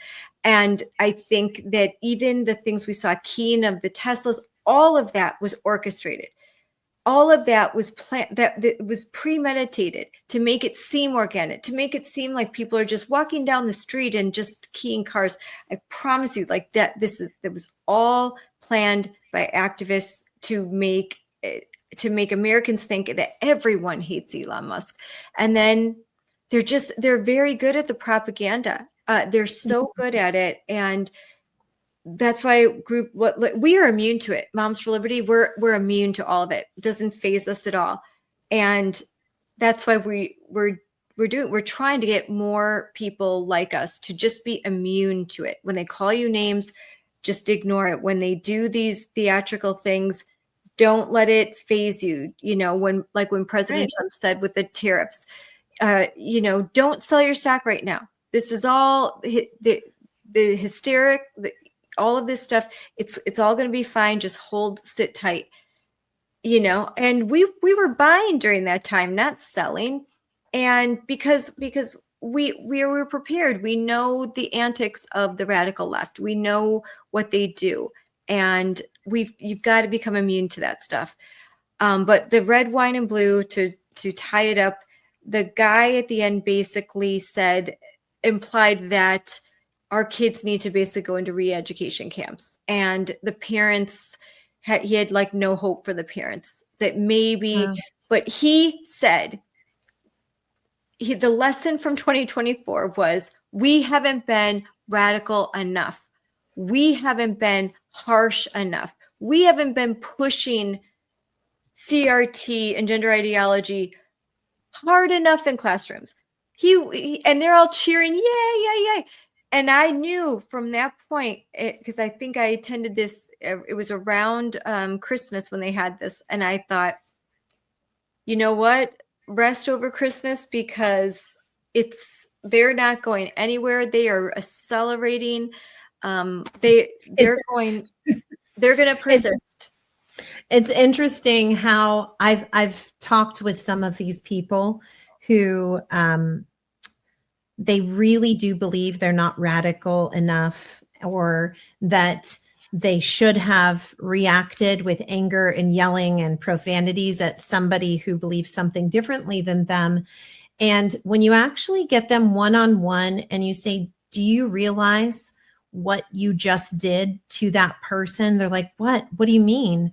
And I think that even the things we saw, keying of the Teslas, all of that was orchestrated. All of that was planned, that was premeditated to make it seem organic, to make it seem like people are just walking down the street and just keying cars. I promise you, like that was all planned by activists to make Americans think that everyone hates Elon Musk. And then they're very good at the propaganda. They're so good at it. And that's why we are immune to it. Moms for Liberty, we're immune to all of it. It doesn't faze us at all. And that's why we're trying to get more people like us to just be immune to it. When they call you names, just ignore it. When they do these theatrical things, don't let it faze you. When President Trump said with the tariffs, don't sell your stock right now. This is all the hysteric, all of this stuff. It's all going to be fine. Just sit tight, and we were buying during that time, not selling. And because we were prepared, we know the antics of the radical left. We know what they do. And you've got to become immune to that stuff. But the red, wine, and blue, to tie it up, the guy at the end basically implied that our kids need to basically go into re-education camps, and the parents he had like no hope for the parents, that maybe, but he said the lesson from 2024 was, we haven't been radical enough. We haven't been harsh enough. We haven't been pushing CRT and gender ideology hard enough in classrooms. And they're all cheering, yay, yay, yay. And I knew from that point, because I think I attended this, it was around Christmas when they had this. And I thought, you know what? Rest over Christmas, because they're not going anywhere. They are accelerating. They're going to persist. It's interesting how I've talked with some of these people who they really do believe they're not radical enough, or that they should have reacted with anger and yelling and profanities at somebody who believes something differently than them. And when you actually get them one-on-one and you say, do you realize what you just did to that person? They're like, what do you mean?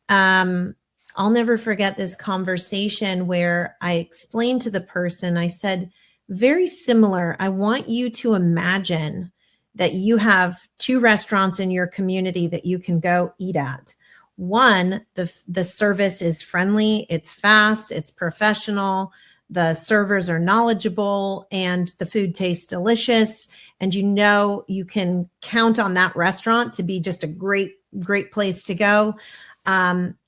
I'll never forget this conversation where I explained to the person, I said, very similar. I want you to imagine that you have two restaurants in your community that you can go eat at. One, the service is friendly, it's fast, it's professional, the servers are knowledgeable, and the food tastes delicious. And you can count on that restaurant to be just a great place to go.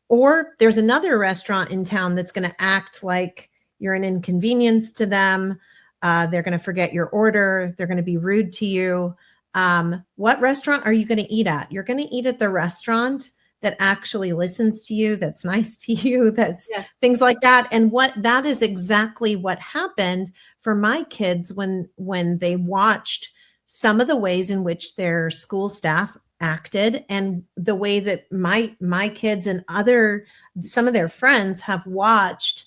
Or there's another restaurant in town that's going to act like you're an inconvenience to them. They're going to forget your order. They're going to be rude to you. What restaurant are you going to eat at? You're going to eat at the restaurant that actually listens to you, that's nice to you, that's things like that. And that is exactly what happened for my kids when they watched some of the ways in which their school staff acted, and the way that my kids and some of their friends have watched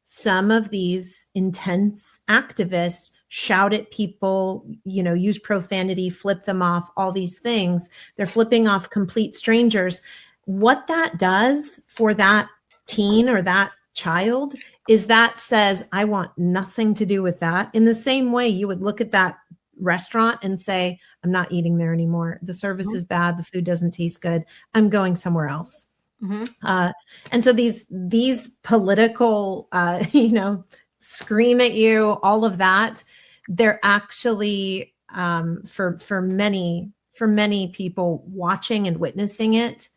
some of these intense activists shout at people, use profanity, flip them off, all these things. They're flipping off complete strangers. What that does for that teen or that child is that says, I want nothing to do with that. In the same way you would look at that restaurant and say, I'm not eating there anymore. The service is bad. The food doesn't taste good. I'm going somewhere else. Mm-hmm. And so these political, scream at you, all of that, they're actually, for many people watching and witnessing it,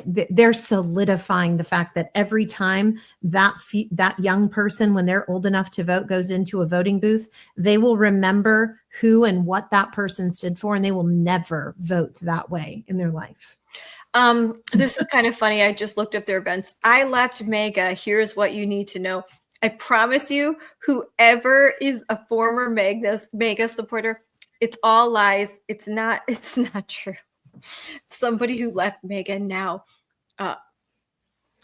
they're solidifying the fact that every time that young person, when they're old enough to vote, goes into a voting booth, they will remember who and what that person stood for, and they will never vote that way in their life. This is kind of funny. I just looked up their events. I left MAGA. Here's what you need to know. I promise you, whoever is a former MAGA supporter, it's all lies. It's not true. Somebody who left MAGA now,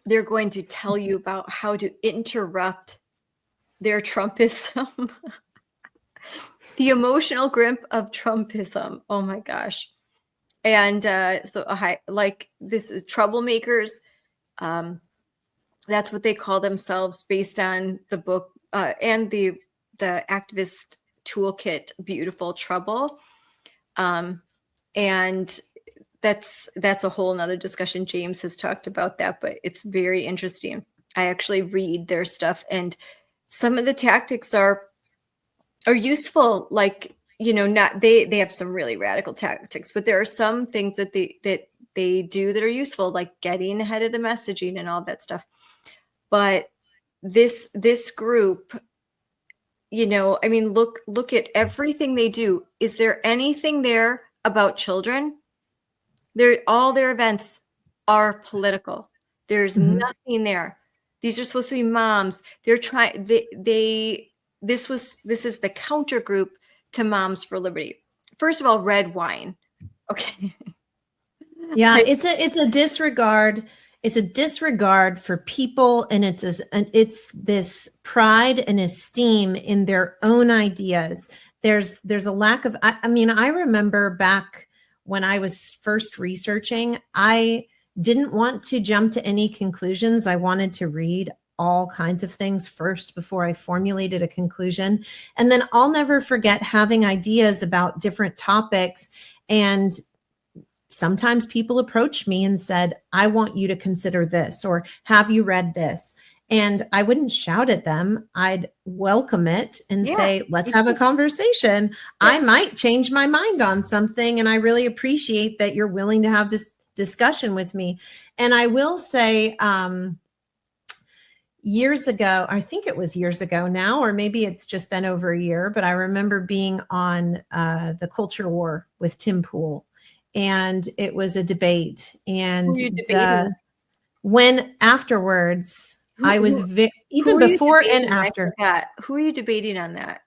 they're going to tell you about how to interrupt their Trumpism. The emotional grip of Trumpism. Oh my gosh. And like this is troublemakers. That's what they call themselves based on the book and the activist toolkit, Beautiful Trouble. And that's a whole nother discussion. James has talked about that, but it's very interesting. I actually read their stuff, and some of the tactics are useful. Like, not they have some really radical tactics, but there are some things that they do that are useful, like getting ahead of the messaging and all that stuff. But this group, look at everything they do. Is there anything there about children? All their events are political. There's nothing there. These are supposed to be moms. They're trying. This is the counter group to Moms for Liberty. First of all, red wine. Okay. Yeah, it's a disregard. It's a disregard for people, and it's this pride and esteem in their own ideas. There's a lack of. I remember back when I was first researching, I didn't want to jump to any conclusions. I wanted to read all kinds of things first before I formulated a conclusion. And then I'll never forget having ideas about different topics. And sometimes people approached me and said, I want you to consider this, or have you read this? And I wouldn't shout at them. I'd welcome it and say, let's have a conversation. Yeah. I might change my mind on something, and I really appreciate that you're willing to have this discussion with me. And I will say, years ago, I think it was years ago now, or maybe it's just been over a year, but I remember being on the Culture War with Tim Pool. and it was a debate. And Who are you debating? when afterwards, Who- I was who- even who are you before and debating? I after forgot. Who are you debating on that?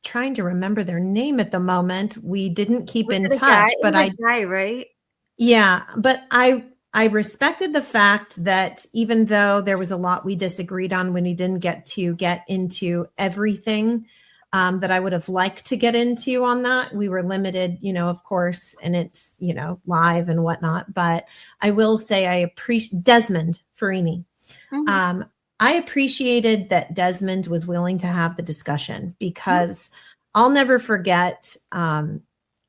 trying to remember their name at the moment. We didn't keep Was in it a guy? touch, It but was a guy, right? yeah, but I respected the fact that even though there was a lot we disagreed on when we didn't get into everything that I would have liked to get into on that, we were limited, of course, and it's, live and whatnot. But I will say I appreciate Desmond Farini. Mhm. I appreciated that Desmond was willing to have the discussion, because I'll never forget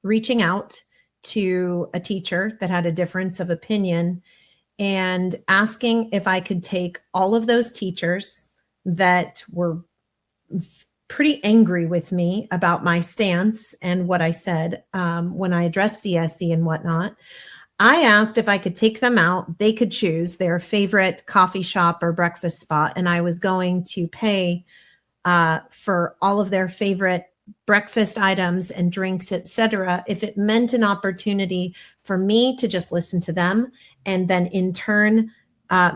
reaching out to a teacher that had a difference of opinion and asking if I could take all of those teachers that were pretty angry with me about my stance and what I said when I addressed CSE and whatnot. I asked if I could take them out. They could choose their favorite coffee shop or breakfast spot, and I was going to pay for all of their favorite breakfast items and drinks, etc., if it meant an opportunity for me to just listen to them, and then in turn,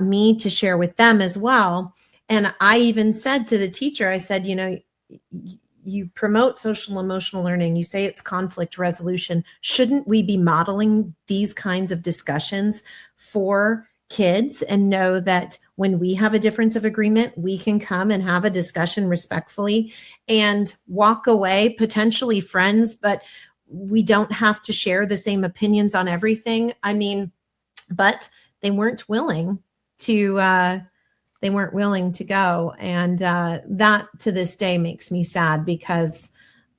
me to share with them as well. And I even said to the teacher, I said, you promote social emotional learning. You say it's conflict resolution. Shouldn't we be modeling these kinds of discussions for kids and know that when we have a difference of agreement, we can come and have a discussion respectfully and walk away, potentially friends, but we don't have to share the same opinions on everything. I mean, but they weren't willing to go. And that to this day makes me sad, because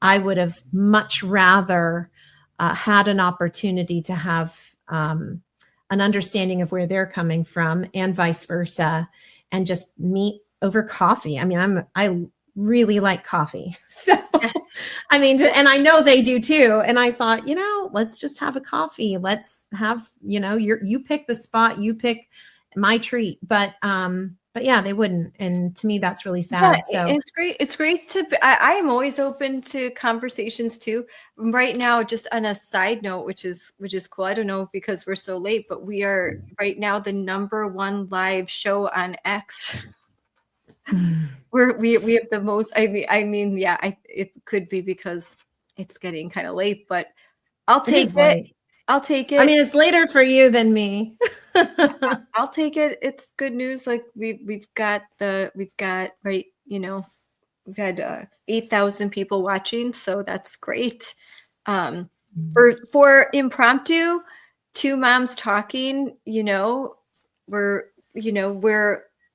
I would have much rather had an opportunity to have an understanding of where they're coming from, and vice versa, and just meet over coffee. I mean, I really like coffee. So, I mean, and I know they do too. And I thought, let's just have a coffee. Let's have, you pick the spot, you pick my treat. But yeah, they wouldn't. And to me, that's really sad. Yeah, So it's great. It's great I am always open to conversations too. Right now, just on a side note, which is cool. I don't know because we're so late, but we are right now the #1 live show on X. We have the most. It could be because it's getting kind of late, but I'll take is it. late. I'll take it. I mean, it's later for you than me. I'll take it. It's good news. Like we've got right. We've had 8,000 people watching, so that's great. For impromptu, two moms talking.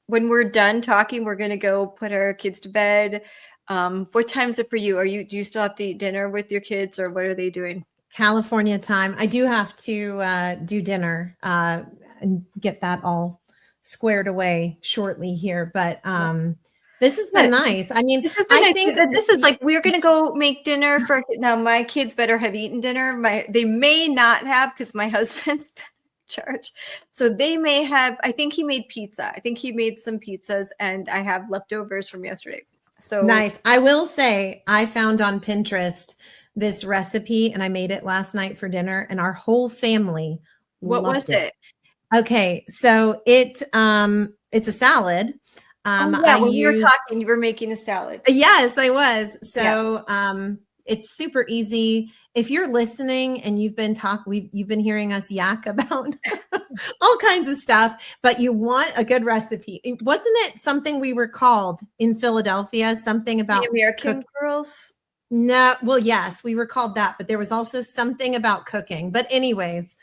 When we're done talking, we're gonna go put our kids to bed. What time is it for you? Do you still have to eat dinner with your kids, or what are they doing? California time. I do have to do dinner and get that all squared away shortly here. But this has been nice. I mean, I think that this is like we're gonna go make dinner for now. My kids better have eaten dinner. They may not have, because my husband's been in charge. So they may have. I think he made pizza. I think he made some pizzas, and I have leftovers from yesterday. So nice. I will say I found on Pinterest this recipe, and I made it last night for dinner, and our whole family what was loved it? Okay, so it's a salad. When we were talking, you were making a salad. Yes, I was. So it's super easy. If you're listening and you've been hearing us yak about all kinds of stuff, but you want a good recipe. Wasn't it something we were called in Philadelphia? Something about the American Girls? No, well, yes, we were called that, but there was also something about cooking. But anyways,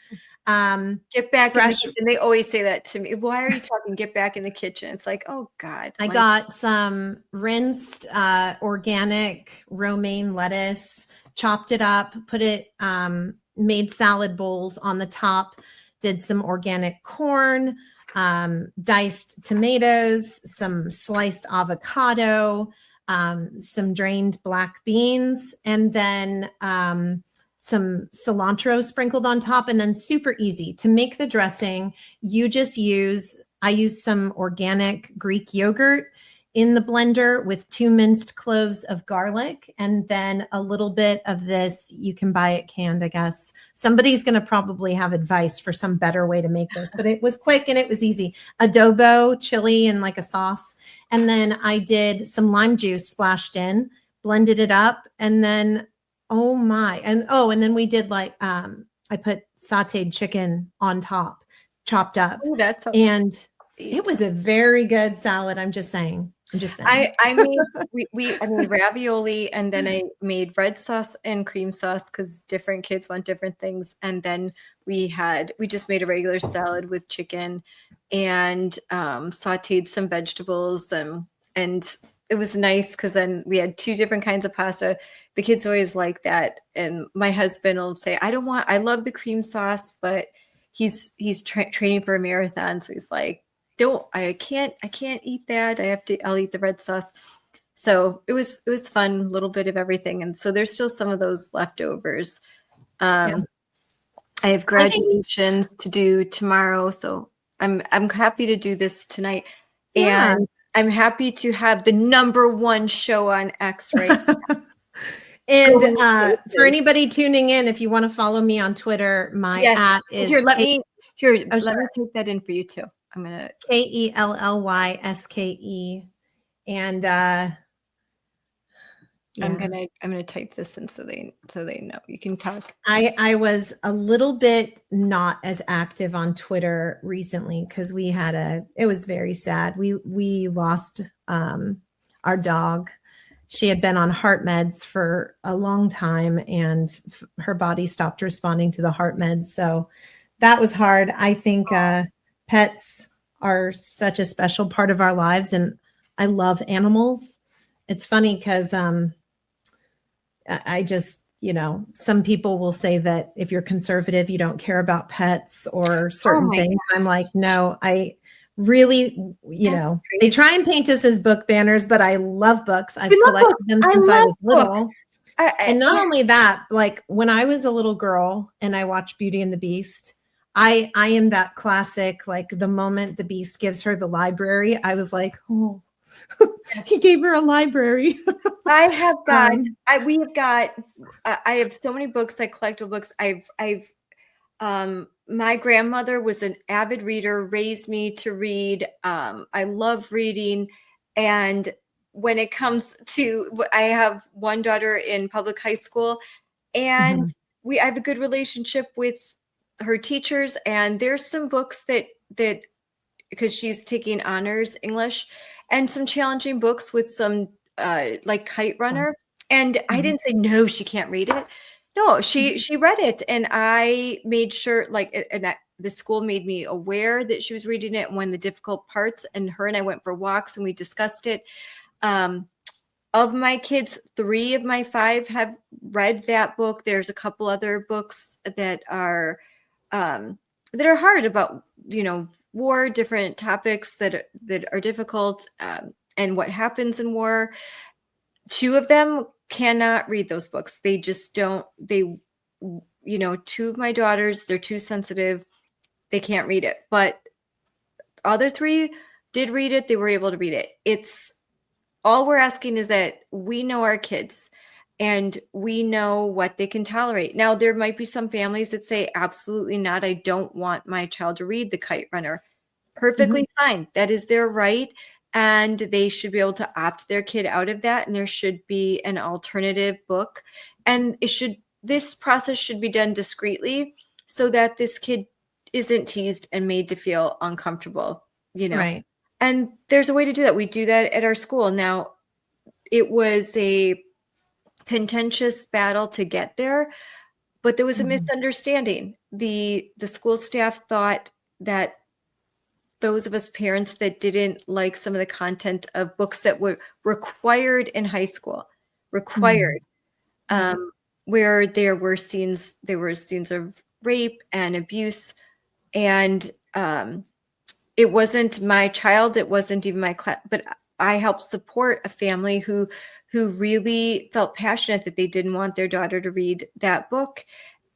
get back in the kitchen. They always say that to me. Why are you talking get back in the kitchen? It's like, oh God. I got some rinsed organic romaine lettuce, chopped it up, put it, made salad bowls on the top, did some organic corn, diced tomatoes, some sliced avocado, some drained black beans, and then some cilantro sprinkled on top. And then super easy to make the dressing. I use some organic Greek yogurt in the blender with 2 minced cloves of garlic, and then a little bit of this. You can buy it canned, I guess. Somebody's going to probably have advice for some better way to make this, but it was quick and it was easy. Adobo, chili, and like a sauce. And then I did some lime juice splashed in, blended it up, and then, oh my. And then we did like, I put sauteed chicken on top, chopped up. Oh, that's and it was a very good salad. I'm just saying. I made ravioli, and then I made red sauce and cream sauce because different kids want different things. And then we just made a regular salad with chicken and sauteed some vegetables, and it was nice because then we had 2 different kinds of pasta. The kids always like that, and my husband will say, I love the cream sauce, but he's training for a marathon, so he's like, I can't eat that. I'll eat the red sauce. So it was fun, a little bit of everything. And so there's still some of those leftovers. I have graduations to do tomorrow, so I'm happy to do this tonight. Yeah. And I'm happy to have the #1 show on X right now. And for anybody tuning in, if you want to follow me on Twitter, my @ is let me take that in for you too. I'm gonna KELLYSKE, and I'm gonna type this in so they know. You can talk. I was a little bit not as active on Twitter recently because it was very sad. We lost our dog. She had been on heart meds for a long time, and her body stopped responding to the heart meds. So that was hard. I think pets are such a special part of our lives, and I love animals. It's funny because I just, some people will say that if you're conservative, you don't care about pets or certain things. God. I'm like, no, I really, they try and paint us as book banners, but I love books. I've collected them since I was little. And not only that, like when I was a little girl and I watched Beauty and the Beast, I am that classic, like the moment the Beast gives her the library, I was like, oh, he gave her a library. I have so many books. I collect books. My grandmother was an avid reader, raised me to read. I love reading. And when it comes to, I have one daughter in public high school, and I have a good relationship with her teachers. And there's some books that because she's taking honors English, and some challenging books with some like Kite Runner. And I didn't say, no, she can't read it. No, she read it. And I made sure, the school made me aware that she was reading it when the difficult parts, and her and I went for walks and we discussed it. Of my kids, 3 of my 5 have read that book. There's a couple other books that are hard about, war, different topics that are difficult, and what happens in war. 2 of them cannot read those books. They just don't. 2 of my daughters, they're too sensitive. They can't read it. But other 3 did read it. They were able to read it. It's all we're asking is that we know our kids and we know what they can tolerate. Now, there might be some families that say, absolutely not. I don't want my child to read The Kite Runner. Perfectly fine. That is their right. And they should be able to opt their kid out of that. And there should be an alternative book. And this process should be done discreetly so that this kid isn't teased and made to feel uncomfortable, Right. And there's a way to do that. We do that at our school. Now, it was a contentious battle to get there, but there was a misunderstanding. The school staff thought that those of us parents that didn't like some of the content of books that were required in high school, where there were scenes of rape and abuse, and it wasn't my child, it wasn't even my class, but I helped support a family who really felt passionate that they didn't want their daughter to read that book.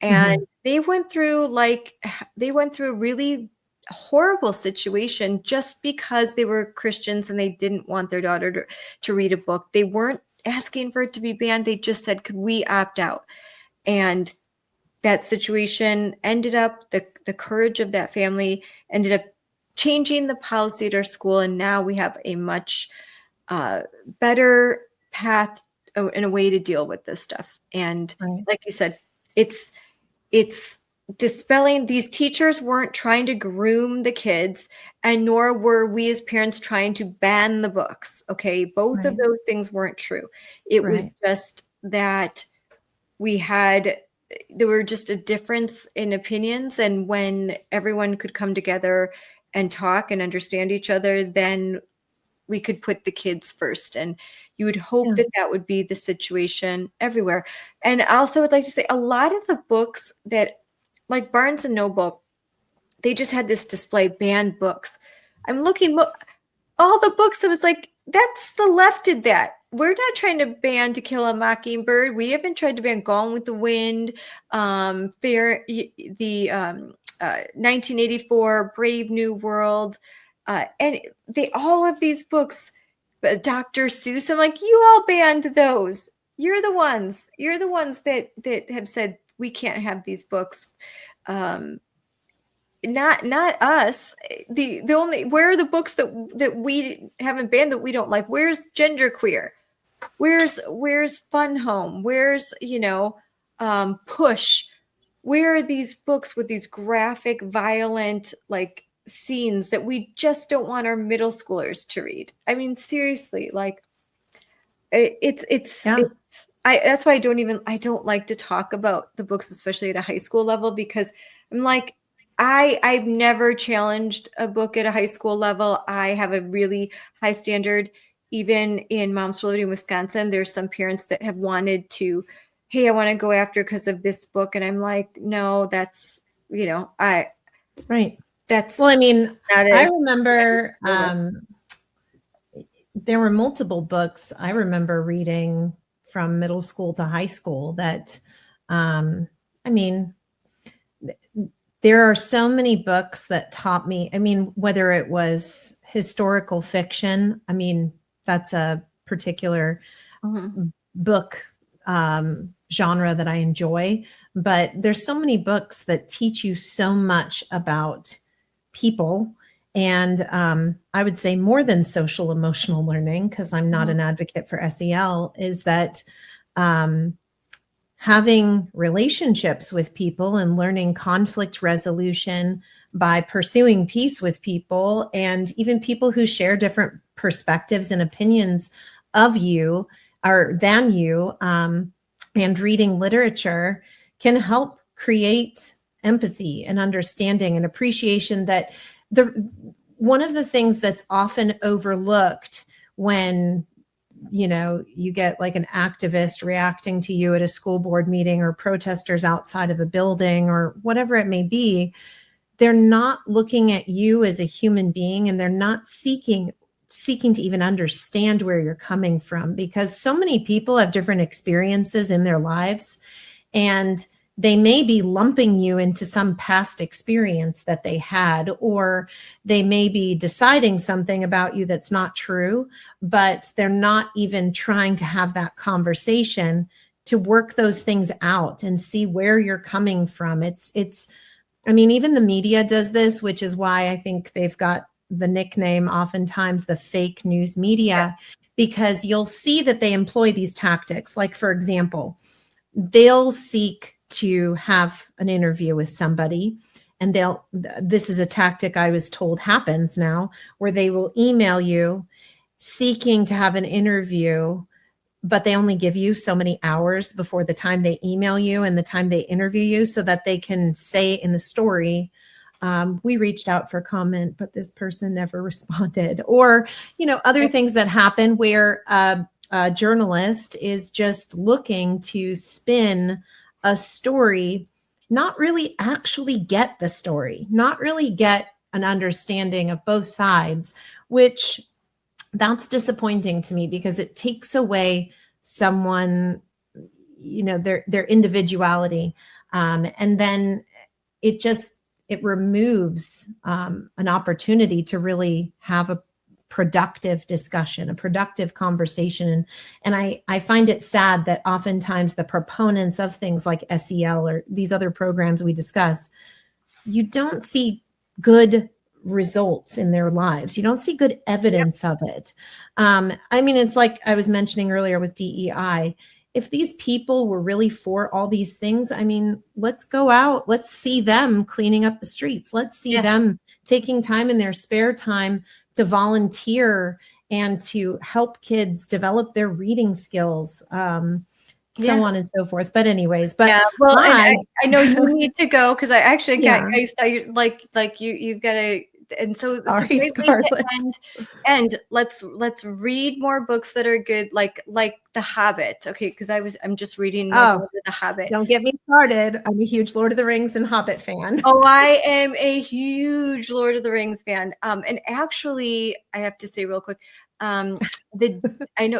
And they went through really horrible situation just because they were Christians and they didn't want their daughter to read a book. They weren't asking for it to be banned. They just said, could we opt out? And that situation ended up, the courage of that family ended up changing the policy at our school. And now we have a much better path and a way to deal with this stuff. And like you said, it's dispelling. These teachers weren't trying to groom the kids, and nor were we as parents trying to ban the books. Okay. Both of those things weren't true. It was just that there were just a difference in opinions. And when everyone could come together and talk and understand each other, then we could put the kids first. And you would hope that would be the situation everywhere. And I also would like to say a lot of the books that, like Barnes and Noble, they just had this display, banned books. I'm looking, all the books, I was like, that's the left did that. We're not trying to ban To Kill a Mockingbird. We haven't tried to ban Gone with the Wind, the 1984 Brave New World, and all of these books, Dr. Seuss. I'm like, you all banned those. You're the ones that have said we can't have these books. Not us. The only, where are the books that we haven't banned that we don't like? Where's Genderqueer? Where's Fun Home? Where's Push? Where are these books with these graphic, violent like scenes that we just don't want our middle schoolers to read? I mean, seriously, like that's why I don't like to talk about the books, especially at a high school level, because I'm like, I've never challenged a book at a high school level. I have a really high standard. Even in Moms for Liberty in Wisconsin, there's some parents that have wanted to, hey, I want to go after because of this book. And I'm like, no, that's, that's well, I mean, I remember there were multiple books I remember reading from middle school to high school that, there are so many books that taught me, whether it was historical fiction, that's a particular book genre that I enjoy, but there's so many books that teach you so much about people. And I would say more than social emotional learning, because I'm not an advocate for SEL, is that having relationships with people and learning conflict resolution by pursuing peace with people, and even people who share different perspectives and opinions of you or than you, and reading literature can help create empathy and understanding and appreciation. That one of the things that's often overlooked when you get like an activist reacting to you at a school board meeting, or protesters outside of a building, or whatever it may be, they're not looking at you as a human being, and they're not seeking to even understand where you're coming from, because so many people have different experiences in their lives, and they may be lumping you into some past experience that they had, or they may be deciding something about you that's not true, but they're not even trying to have that conversation to work those things out and see where you're coming from. Even the media does this, which is why I think they've got the nickname oftentimes the fake news media, because you'll see that they employ these tactics. Like, for example, they'll seek to have an interview with somebody, and this is a tactic I was told happens now, where they will email you seeking to have an interview, but they only give you so many hours before the time they email you and the time they interview you, so that they can say in the story, we reached out for comment, but this person never responded. Or, other things that happen where a journalist is just looking to spin a story, not really actually get the story, not really get an understanding of both sides, which that's disappointing to me, because it takes away someone, their individuality. And then it just it removes an opportunity to really have a productive discussion, a productive conversation. And I find it sad that oftentimes the proponents of things like SEL or these other programs we discuss, you don't see good results in their lives. You don't see good evidence of it. I mean, it's like I was mentioning earlier with DEI. If these people were really for all these things, I mean, let's go out, let's see them cleaning up the streets. Let's see them taking time in their spare time to volunteer and to help kids develop their reading skills, so on and so forth. But anyways, but well, and I know you need to go because I actually got I saw you like you've got to. And so it's a great way to end. Let's read more books that are good, like The Hobbit. Okay, because I'm just reading The Hobbit. Don't get me started. I'm a huge Lord of the Rings and Hobbit fan. Oh, I am a huge Lord of the Rings fan. And actually, I have to say real quick, I know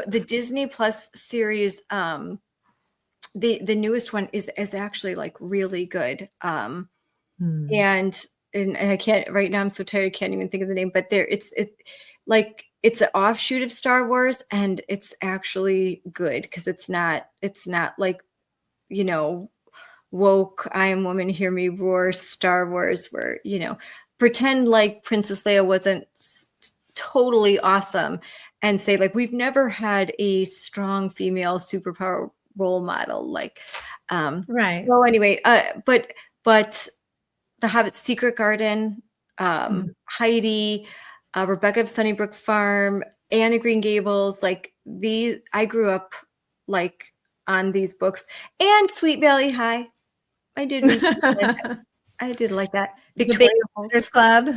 the Disney Plus series, the newest one is actually like really good. And I can't right now. I'm so tired. I can't even think of the name. But it's an offshoot of Star Wars, and it's actually good because it's not like, you know, woke I am woman hear me roar Star Wars where, you know, pretend like Princess Leia wasn't totally awesome and say like we've never had a strong female superpower role model like right. So anyway, but The Hobbit's Secret Garden, Heidi, Rebecca of Sunnybrook Farm, Anne of Green Gables, like these, I grew up like on these books. And Sweet Valley High. I did read that. I did like that. Victoria Babysitters Club.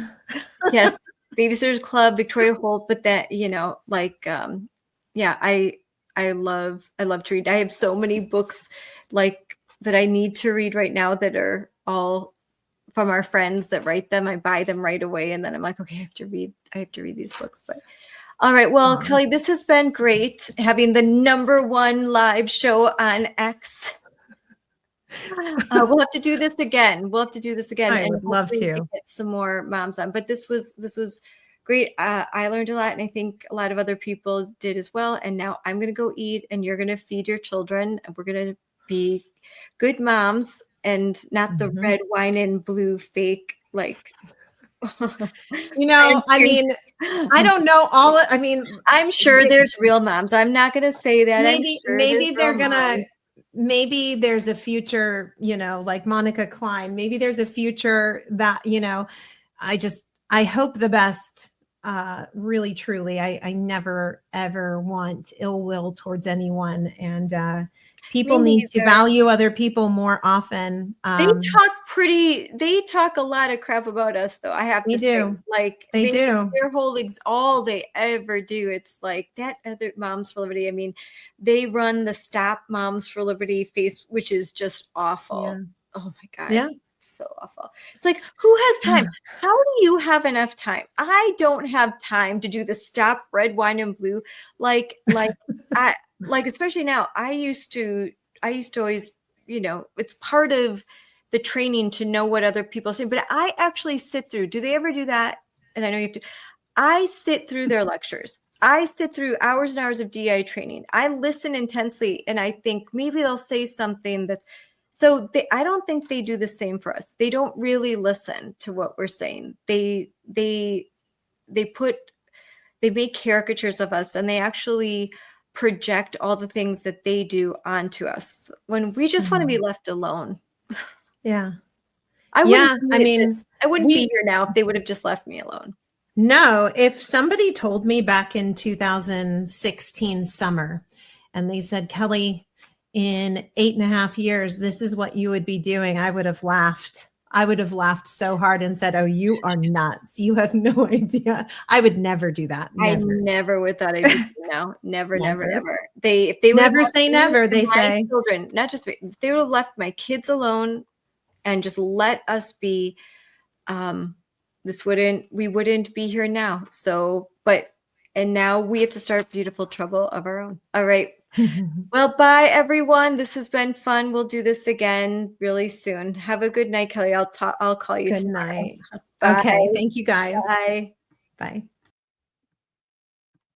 Yes, Babysitters Club, Victoria Holt, but that, you know, like I love to read. I have so many books like that I need to read right now that are all from our friends that write them. I buy them right away. And then I'm like, okay, I have to read these books. But all right. Well, Kelly, this has been great having the #1 live show on X. We'll have to do this again. I would love to get some more moms on, but this was great. I learned a lot, and I think a lot of other people did as well. And now I'm going to go eat, and you're going to feed your children, and we're going to be good moms and not the red wine and blue fake, like, you know, I mean, I don't know I'm sure there's real moms. I'm not going to say that. Maybe they're going to, maybe there's a future, you know, like Monica Klein, maybe there's a future that, you know, I hope the best, really, truly. I never, ever want ill will towards anyone. And, people need to value other people more often. They talk a lot of crap about us, though. I have to say, like they do. Their whole all they ever do. It's like that other Moms for Liberty. I mean, they run the Stop Moms for Liberty face, which is just awful. Yeah. Oh my God. Yeah. So awful. It's like, who has time? How do you have enough time? I don't have time to do the Stop Red Wine and Blue. Like especially now, I used to always, you know, it's part of the training to know what other people say, but I actually sit through, do they ever do that? And I know you have to, I sit through their lectures. I sit through hours and hours of DI training. I listen intensely, and I think maybe they'll say something that's, I don't think they do the same for us. They don't really listen to what we're saying. They make caricatures of us, and they actually project all the things that they do onto us when we just want to be left alone. Yeah. I wouldn't be here now if they would have just left me alone. No, if somebody told me back in 2016 summer and they said, Kelly, in 8.5 years, this is what you would be doing, I would have laughed. I would have laughed so hard and said, oh, you are nuts. You have no idea. I would never do that. Never. I never would thought I'd do no, never. If they never say never, they say. Children, not just if they would have left my kids alone and just let us be, we wouldn't be here now. So, but And now we have to start beautiful trouble of our own. All right. Well, bye everyone. This has been fun. We'll do this again really soon. Have a good night, Kelly. I'll call you Good tomorrow. night. Bye. Okay. Thank you guys. Bye. Bye.